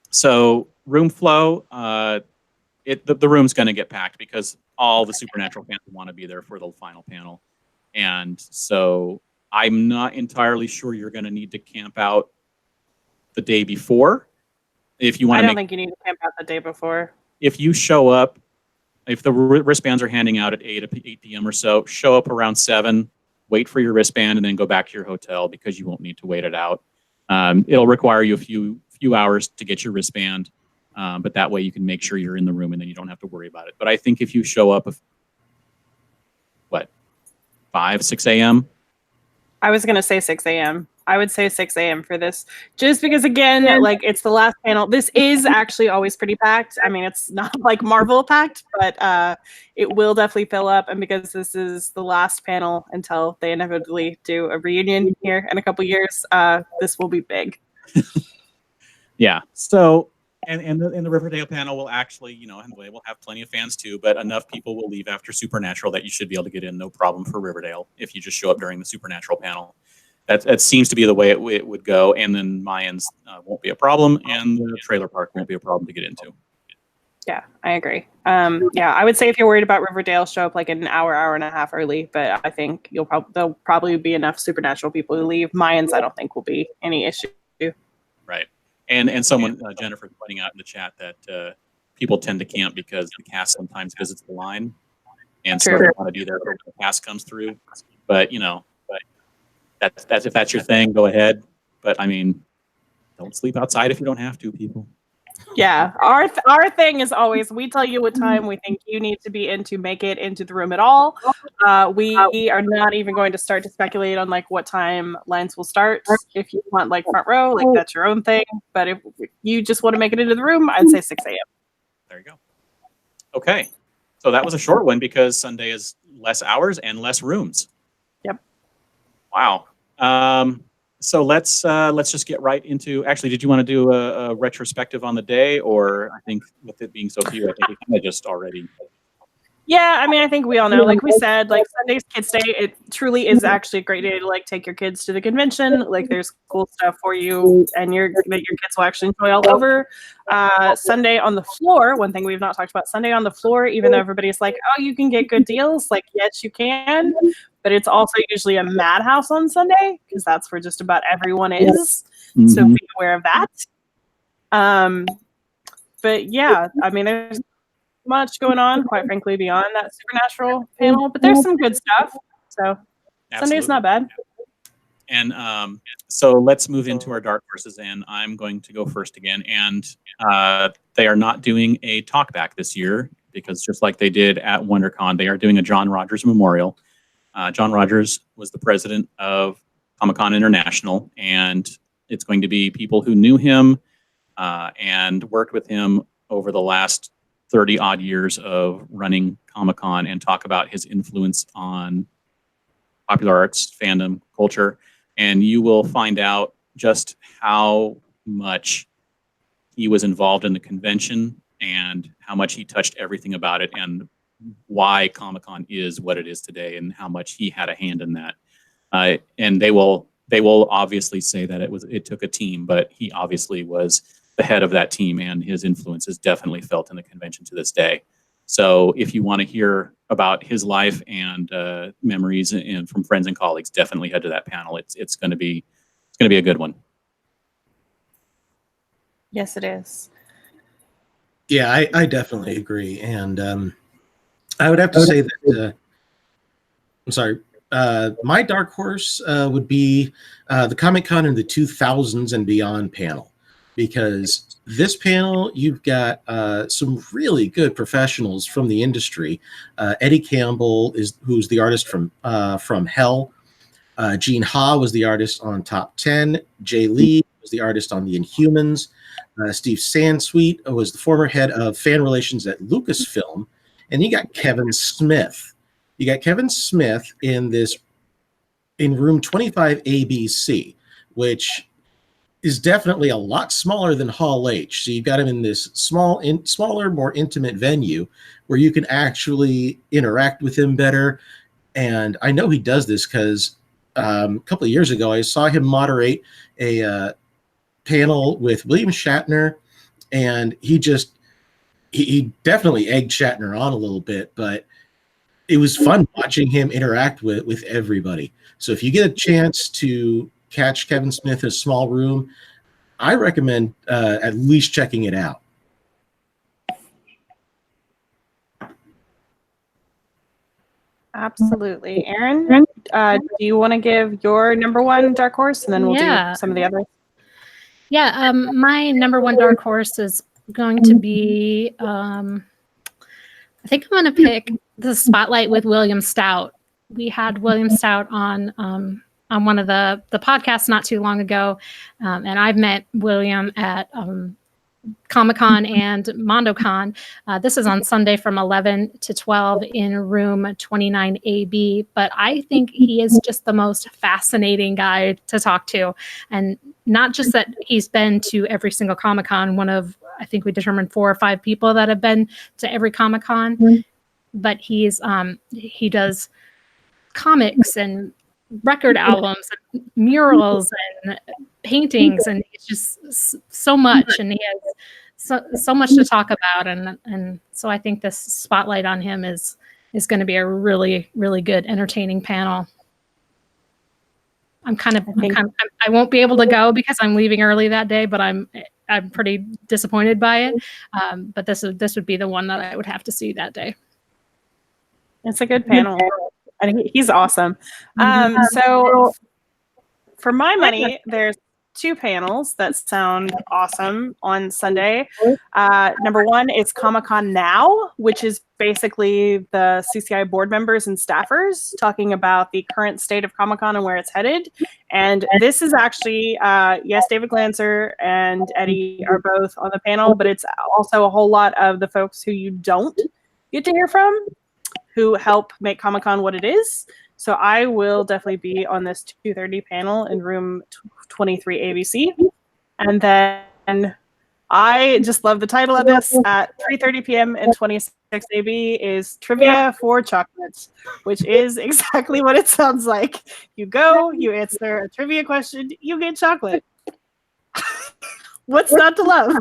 Speaker 1: So room flow, the room's going to get packed because all the Supernatural fans want to be there for the final panel. And so I'm not entirely sure you're going to need to camp out the day before. If you want
Speaker 4: I don't think you need to camp out the day before.
Speaker 1: If you show up, if the wristbands are handing out at 8 p.m. or so, show up around 7, wait for your wristband, and then go back to your hotel because you won't need to wait it out. It'll require you a few hours to get your wristband. But that way you can make sure you're in the room and then you don't have to worry about it. But I think if you show up, 5, 6 a.m.?
Speaker 4: I was going to say 6 a.m. I would say 6 a.m. for this. Just because, again, like it's the last panel. This is actually always pretty packed. I mean, it's not like Marvel packed, but it will definitely fill up. And because this is the last panel until they inevitably do a reunion here in a couple years, this will be big.
Speaker 1: Yeah. So... And the Riverdale panel will actually, we'll have plenty of fans too, but enough people will leave after Supernatural that you should be able to get in, no problem for Riverdale if you just show up during the Supernatural panel. That seems to be the way it would go, and then Mayans won't be a problem, and the trailer park won't be a problem to get into.
Speaker 4: Yeah, I agree. I would say if you're worried about Riverdale, show up like an hour and a half early, but I think there'll probably be enough Supernatural people who leave. Mayans, I don't think will be any issue.
Speaker 1: Right. And someone, Jennifer, pointing out in the chat that people tend to camp because the cast sometimes visits the line, and so they want to be there when the cast comes through. But that's if that's your thing, go ahead. But I mean, don't sleep outside if you don't have to, people.
Speaker 4: Yeah, our thing is always we tell you what time we think you need to be in to make it into the room at all. We are not even going to start to speculate on like what time lines will start. If you want like front row, like that's your own thing. But if you just want to make it into the room, I'd say 6 a.m.
Speaker 1: There you go. Okay, so that was a short one because Sunday is less hours and less rooms.
Speaker 4: Yep.
Speaker 1: Wow. So let's just get right into. Actually, did you want to do a retrospective on the day, or I think with it being so few, I think we kind of just already.
Speaker 4: Yeah, I mean, I think we all know, like we said, like Sunday's Kids Day, it truly is actually a great day to like take your kids to the convention. Like there's cool stuff for you and that your kids will actually enjoy all over. Sunday on the floor, one thing we've not talked about, Sunday on the floor, even though everybody's like, oh, you can get good deals, like yes, you can, but it's also usually a madhouse on Sunday because that's where just about everyone is.
Speaker 1: Mm-hmm.
Speaker 4: So be aware of that. But yeah, I mean, there's much going on, quite frankly, beyond that supernatural panel, but there's some good stuff. So Sunday's not bad.
Speaker 1: And so let's move into our dark horses, and I'm going to go first again. And they are not doing a talkback this year because just like they did at WonderCon, they are doing a John Rogers Memorial. John Rogers was the president of Comic-Con International, and it's going to be people who knew him and worked with him over the last 30 odd years of running Comic-Con and talk about his influence on popular arts, fandom, culture. And you will find out just how much he was involved in the convention and how much he touched everything about it and why Comic-Con is what it is today and how much he had a hand in that. And they will obviously say that it took a team, but he obviously was the head of that team, and his influence is definitely felt in the convention to this day. So if you want to hear about his life and memories and from friends and colleagues, definitely head to that panel. It's going to be a good one.
Speaker 4: Yes, it is.
Speaker 5: Yeah, I definitely agree. And I would have to say that, I'm sorry, my dark horse would be the Comic-Con in the 2000s and beyond panel. Because this panel, you've got some really good professionals from the industry. Eddie Campbell who's the artist from Hell. Gene Ha was the artist on Top 10. Jay Lee was the artist on The Inhumans. Steve Sansweet was the former head of fan relations at Lucasfilm. And you got Kevin Smith. You got Kevin Smith in room 25 ABC, which is definitely a lot smaller than Hall H. So you've got him in this smaller, more intimate venue where you can actually interact with him better. And I know he does this because a couple of years ago, I saw him moderate a panel with William Shatner, and he definitely egged Shatner on a little bit, but it was fun watching him interact with everybody. So if you get a chance to catch Kevin Smith in a small room, I recommend at least checking it out.
Speaker 4: Absolutely. Aaron, do you want to give your number one dark horse, and then we'll do some of the others?
Speaker 2: Yeah, my number one dark horse is going to be, I think I'm going to pick the Spotlight with William Stout. We had William Stout on one of the podcasts not too long ago. And I've met William at Comic-Con and MondoCon. This is on Sunday from 11 to 12 in room 29AB. But I think he is just the most fascinating guy to talk to. And not just that he's been to every single Comic-Con, one of, I think we determined 4 or 5 people that have been to every Comic-Con, but he does comics and record albums and murals and paintings, and it's just so much, and he has so much to talk about, and so I think this spotlight on him is going to be a really, really good, entertaining panel. I won't be able to go because I'm leaving early that day, but I'm pretty disappointed by it. But this would be the one that I would have to see that day.
Speaker 4: It's a good panel. And he's awesome. So for my money, there's 2 panels that sound awesome on Sunday. Number one is Comic-Con Now, which is basically the CCI board members and staffers talking about the current state of Comic-Con and where it's headed. And this is actually, yes, David Glanzer and Eddie are both on the panel, but it's also a whole lot of the folks who you don't get to hear from, who help make Comic-Con what it is. So I will definitely be on this 2:30 panel in room 23 ABC. And then I just love the title of this. At 3:30 p.m. in 26 AB is Trivia for Chocolate, which is exactly what it sounds like. You go, you answer a trivia question, you get chocolate. What's not to love?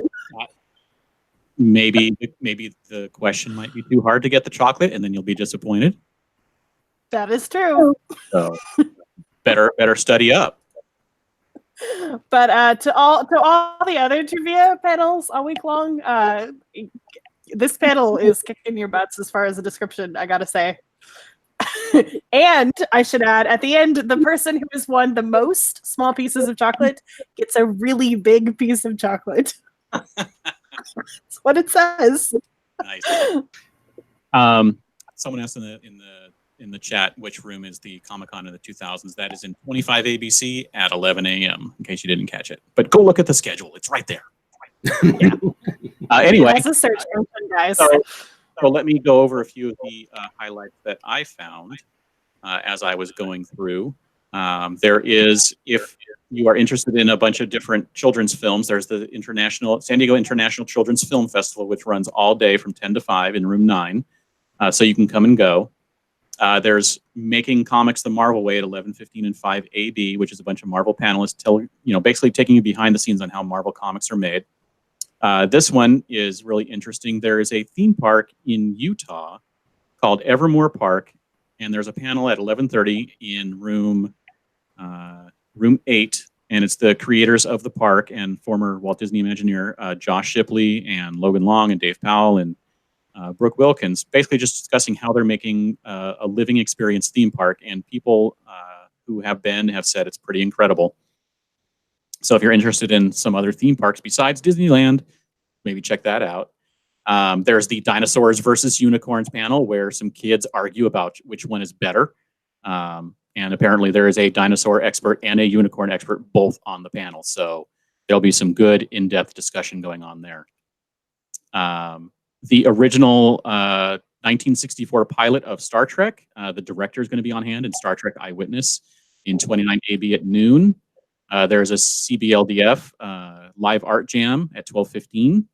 Speaker 1: Maybe the question might be too hard to get the chocolate, and then you'll be disappointed.
Speaker 4: That is true.
Speaker 1: So better study up.
Speaker 4: But to all the other trivia panels all week long, this panel is kicking your butts as far as the description, I gotta say. And I should add, at the end, the person who has won the most small pieces of chocolate gets a really big piece of chocolate. That's what it says.
Speaker 1: Nice. Someone asked in the chat which room is the Comic-Con of the 2000s. That is in 25 ABC at 11 a.m. in case you didn't catch it. But go look at the schedule. It's right there. Yeah. Anyway.
Speaker 4: That's a search function, guys.
Speaker 1: So let me go over a few of the highlights that I found as I was going through. There is, if you are interested in a bunch of different children's films, there's the San Diego International Children's Film Festival, which runs all day from 10 to 5 in room 9. So you can come and go. There's Making Comics the Marvel Way at 11:15 and 5 AB, which is a bunch of Marvel panelists basically taking you behind the scenes on how Marvel comics are made. This one is really interesting. There is a theme park in Utah called Evermore Park, and there's a panel at 11:30 in room 8, and it's the creators of the park and former Walt Disney Imagineer Josh Shipley and Logan Long and Dave Powell and Brooke Wilkins, basically just discussing how they're making a living experience theme park, and people who have said it's pretty incredible. So if you're interested in some other theme parks besides Disneyland, maybe check that out. There's the Dinosaurs versus Unicorns panel where some kids argue about which one is better. And apparently there is a dinosaur expert and a unicorn expert both on the panel. So there'll be some good in-depth discussion going on there. The original 1964 pilot of Star Trek, the director is going to be on hand in Star Trek Eyewitness in 29 AB at noon. There's a CBLDF live art jam at 12:15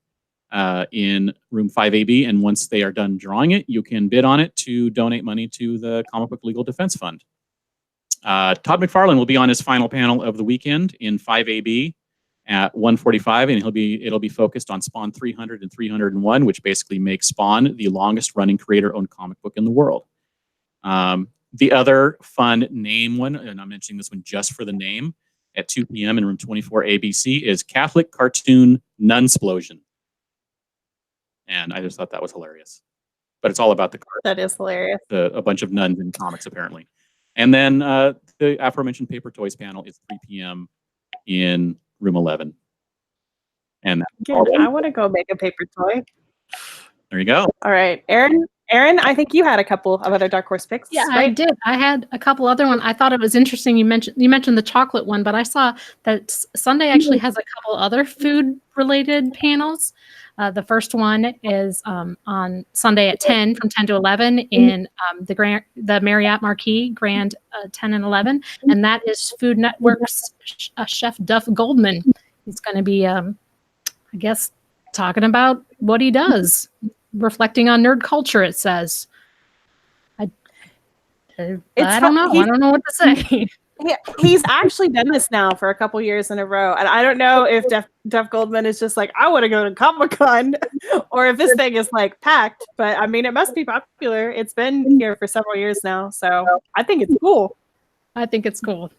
Speaker 1: in room 5 AB. And once they are done drawing it, you can bid on it to donate money to the Comic Book Legal Defense Fund. Todd McFarlane will be on his final panel of the weekend in 5 AB at 1:45, and it'll be focused on Spawn 300 and 301, which basically makes Spawn the longest running creator-owned comic book in the world. The other fun name one, and I'm mentioning this one just for the name, at 2 p.m. in room 24 ABC is Catholic Cartoon Nunsplosion. And I just thought that was hilarious. But it's all about the cartoon.
Speaker 4: That is hilarious.
Speaker 1: A bunch of nuns in comics, apparently. And then the aforementioned Paper Toys panel is 3 p.m. in room 11. And
Speaker 4: I want to go make a paper toy.
Speaker 1: There you go.
Speaker 4: All right, Erin, I think you had a couple of other Dark Horse picks.
Speaker 2: Yeah,
Speaker 4: right?
Speaker 2: I did. I had a couple other ones. I thought it was interesting. You mentioned the chocolate one, but I saw that Sunday actually has a couple other food-related panels. The first one is on Sunday at 10, from 10 to 11 in the Marriott Marquis Grand 10 and 11, and that is Food Network's Chef Duff Goldman. He's going to be, I guess, talking about what he does. Reflecting on nerd culture, it says. I don't know. I don't know what to say.
Speaker 4: He's actually done this now for a couple years in a row, and I don't know if Duff Goldman is just like, I want to go to Comic-Con, or if this thing is like packed. But I mean, it must be popular. It's been here for several years now, so I think it's cool.
Speaker 2: I think it's cool.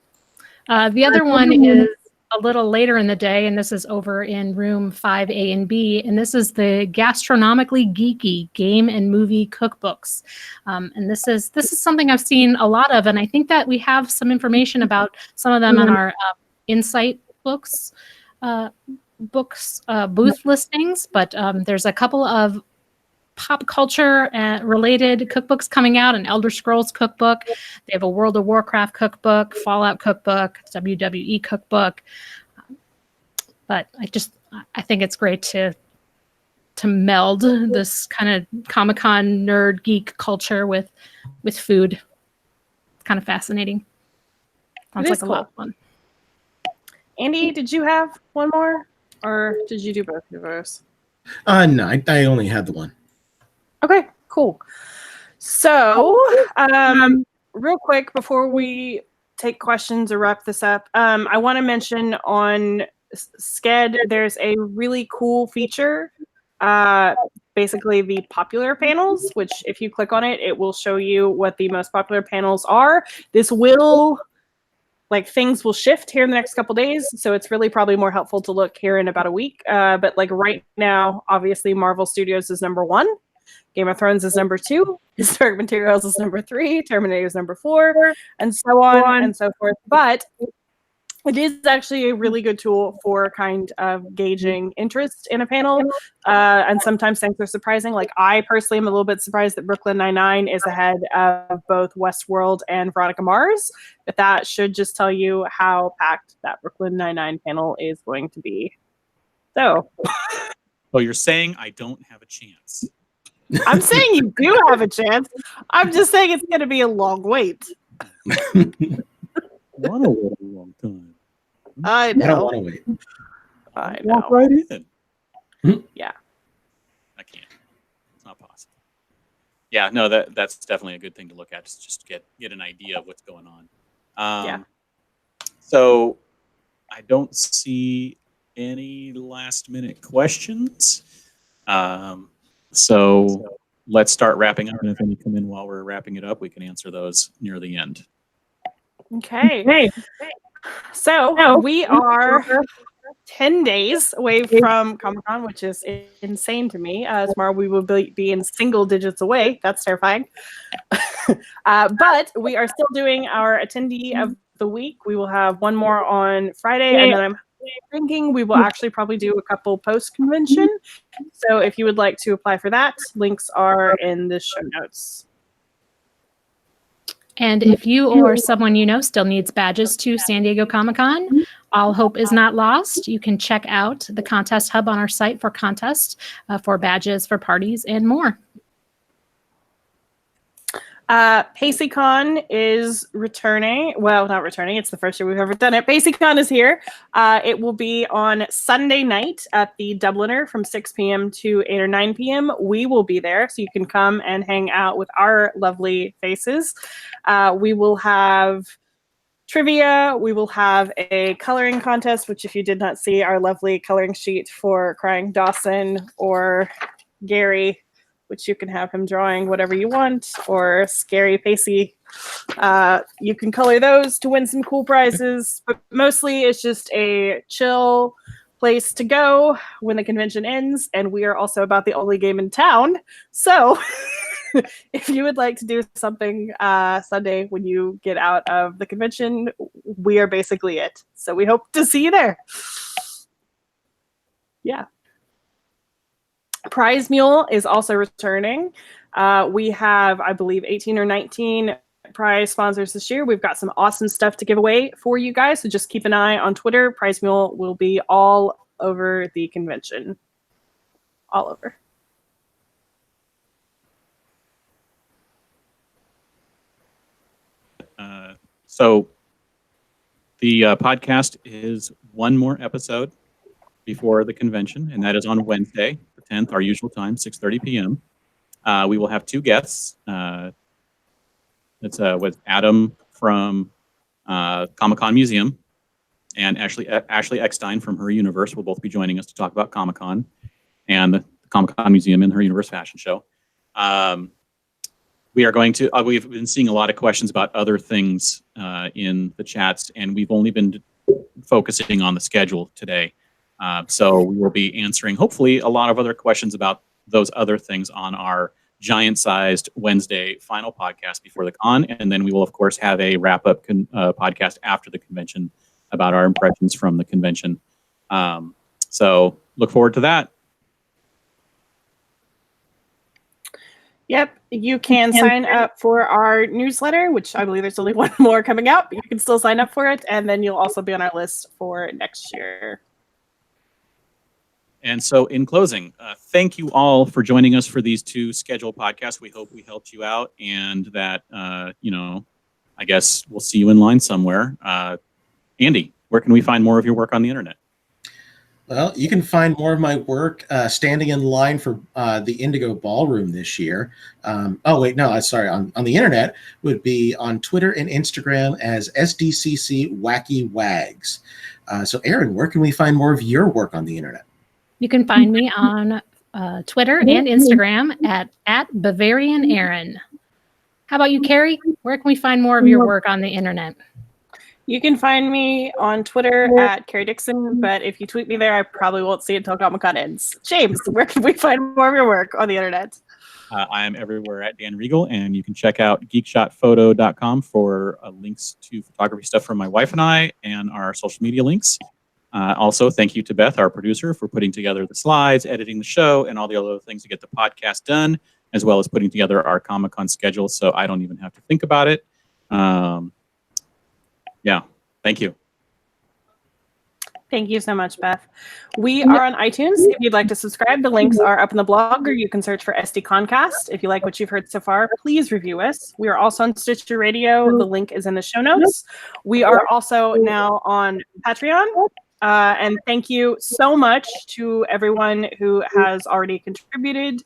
Speaker 2: The other one is a little later in the day, and this is over in room 5A and B, and this is the Gastronomically Geeky Game and Movie Cookbooks. And this is something I've seen a lot of, and I think that we have some information about some of them on our Insight booth listings, but there's a couple of pop culture related cookbooks coming out, an Elder Scrolls cookbook. They have a World of Warcraft cookbook, Fallout cookbook, WWE cookbook. But I think it's great to meld this kind of Comic-Con nerd geek culture with food. kind of fascinating. Sounds
Speaker 4: It
Speaker 2: like
Speaker 4: is
Speaker 2: a lot
Speaker 4: cool.
Speaker 2: of fun.
Speaker 4: Andy, did you have one more, or did you do both of those?
Speaker 5: No, I only had the one.
Speaker 4: Okay, cool. So, real quick before we take questions or wrap this up, I want to mention on Sked, there's a really cool feature. Basically, the popular panels, which if you click on it, it will show you what the most popular panels are. This will, like, things will shift here in the next couple days, so it's really probably more helpful to look here in about a week. But like right now, obviously, Marvel Studios is number 1. Game of Thrones is number 2, Historic Materials is number 3, Terminator is number 4, and so on and so forth. But it is actually a really good tool for kind of gauging interest in a panel. And sometimes things are surprising. Like, I personally am a little bit surprised that Brooklyn Nine-Nine is ahead of both Westworld and Veronica Mars. But that should just tell you how packed that Brooklyn Nine-Nine panel is going to be. So.
Speaker 1: Well, you're saying I don't have a chance.
Speaker 4: I'm saying you do have a chance. I'm just saying it's going to be a long wait.
Speaker 1: Want to wait a long time.
Speaker 4: I know.
Speaker 5: I don't want to wait.
Speaker 4: I know.
Speaker 1: Walk right in.
Speaker 4: Yeah.
Speaker 1: I can't. It's not possible. Yeah, no, that's definitely a good thing to look at, just to get an idea of what's going on.
Speaker 4: Yeah.
Speaker 1: So I don't see any last minute questions. So let's start wrapping up. And if any come in while we're wrapping it up, we can answer those near the end.
Speaker 4: Okay. So we are 10 days away from Comic-Con, which is insane to me. Tomorrow we will be in single digits away. That's terrifying. But we are still doing our attendee of the week. We will have one more on Friday, and then I'm thinking we will actually probably do a couple post-convention. So if you would like to apply for that, links are in the show notes.
Speaker 2: And if you or someone you know still needs badges to San Diego Comic-Con, all hope is not lost. You can check out the contest hub on our site for contests, for badges, for parties, and more.
Speaker 4: PACYCon is returning. Well, not returning. It's the first year we've ever done it. PACYCon is here. It will be on Sunday night at the Dubliner from 6 p.m. to 8 or 9 p.m. We will be there, so you can come and hang out with our lovely faces. We will have trivia. We will have a coloring contest, which if you did not see our lovely coloring sheet for Crying Dawson or Gary, which you can have him drawing whatever you want, or Scary Pacey. You can color those to win some cool prizes, but mostly it's just a chill place to go when the convention ends, and we are also about the only game in town. So if you would like to do something Sunday when you get out of the convention, we are basically it. So we hope to see you there. Yeah. Prize Mule is also returning. We have, I believe, 18 or 19 prize sponsors this year. We've got some awesome stuff to give away for you guys, so just keep an eye on Twitter. Prize Mule will be all over the convention. All over.
Speaker 1: So the podcast is one more episode before the convention, and that is on Wednesday, the 10th, our usual time, 6:30 p.m. We will have two guests. It's with Adam from Comic-Con Museum and Ashley Eckstein from Her Universe will both be joining us to talk about Comic-Con and the Comic-Con Museum and Her Universe fashion show. We are going to, we've been seeing a lot of questions about other things in the chats, and we've only been focusing on the schedule today. So we will be answering, hopefully, a lot of other questions about those other things on our giant-sized Wednesday final podcast before the con. And then we will, of course, have a wrap-up podcast after the convention about our impressions from the convention. So look forward to that.
Speaker 4: Yep, you can sign up for our newsletter, which I believe there's only one more coming out, but you can still sign up for it, and then you'll also be on our list for next year.
Speaker 1: And so in closing, thank you all for joining us for these two scheduled podcasts. We hope we helped you out and that, I I guess we'll see you in line somewhere. Andy, where can we find more of your work on the internet?
Speaker 5: Well, you can find more of my work standing in line for the Indigo Ballroom this year. Oh, wait, no, sorry. On the internet would be on Twitter and Instagram as SDCC Wacky Wags. So, Erin, where can we find more of your work on the internet?
Speaker 2: You can find me on Twitter and Instagram at Bavarian Erin. How about you, Carrie? Where can we find more of your work on the internet?
Speaker 4: You can find me on Twitter at Carrie Dixon, but if you tweet me there, I probably won't see it until Comic-Con ends. James, where can we find more of your work on the internet?
Speaker 1: I am everywhere at Dan Riegel, and you can check out geekshotphoto.com for links to photography stuff from my wife and I and our social media links. Also, thank you to Beth, our producer, for putting together the slides, editing the show, and all the other things to get the podcast done, as well as putting together our Comic-Con schedule so I don't even have to think about it. Yeah, thank you.
Speaker 4: Thank you so much, Beth. We are on iTunes. If you'd like to subscribe, the links are up in the blog, or you can search for SDConCast. If you like what you've heard so far, please review us. We are also on Stitcher Radio. The link is in the show notes. We are also now on Patreon. And thank you so much to everyone who has already contributed.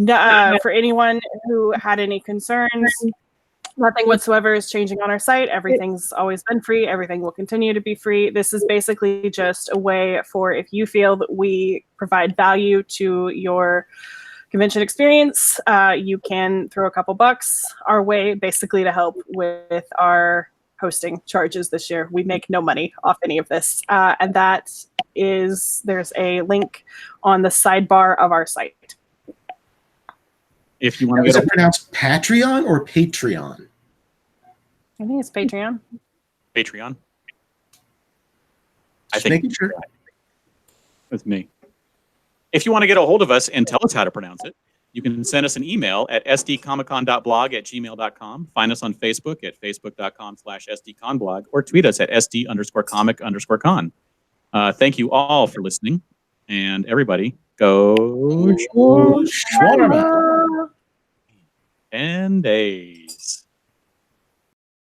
Speaker 4: For anyone who had any concerns, nothing whatsoever is changing on our site. Everything's always been free. Everything will continue to be free. This is basically just a way for, if you feel that we provide value to your convention experience, you can throw a couple bucks our way, basically to help with our hosting charges this year. We make no money off any of this. And that is, there's a link on the sidebar of our site.
Speaker 1: If you want to
Speaker 5: Is it pronounced Patreon or Patreon?
Speaker 4: I think it's Patreon.
Speaker 1: Patreon.
Speaker 5: Just making sure.
Speaker 1: With me. If you want to get a hold of us and tell us how to pronounce it, you can send us an email at sdcomiccon.blog@gmail.com. Find us on Facebook at facebook.com/sdconblog, or tweet us at sd_comic_con. Thank you all for listening, and everybody go shawarma. 10 days.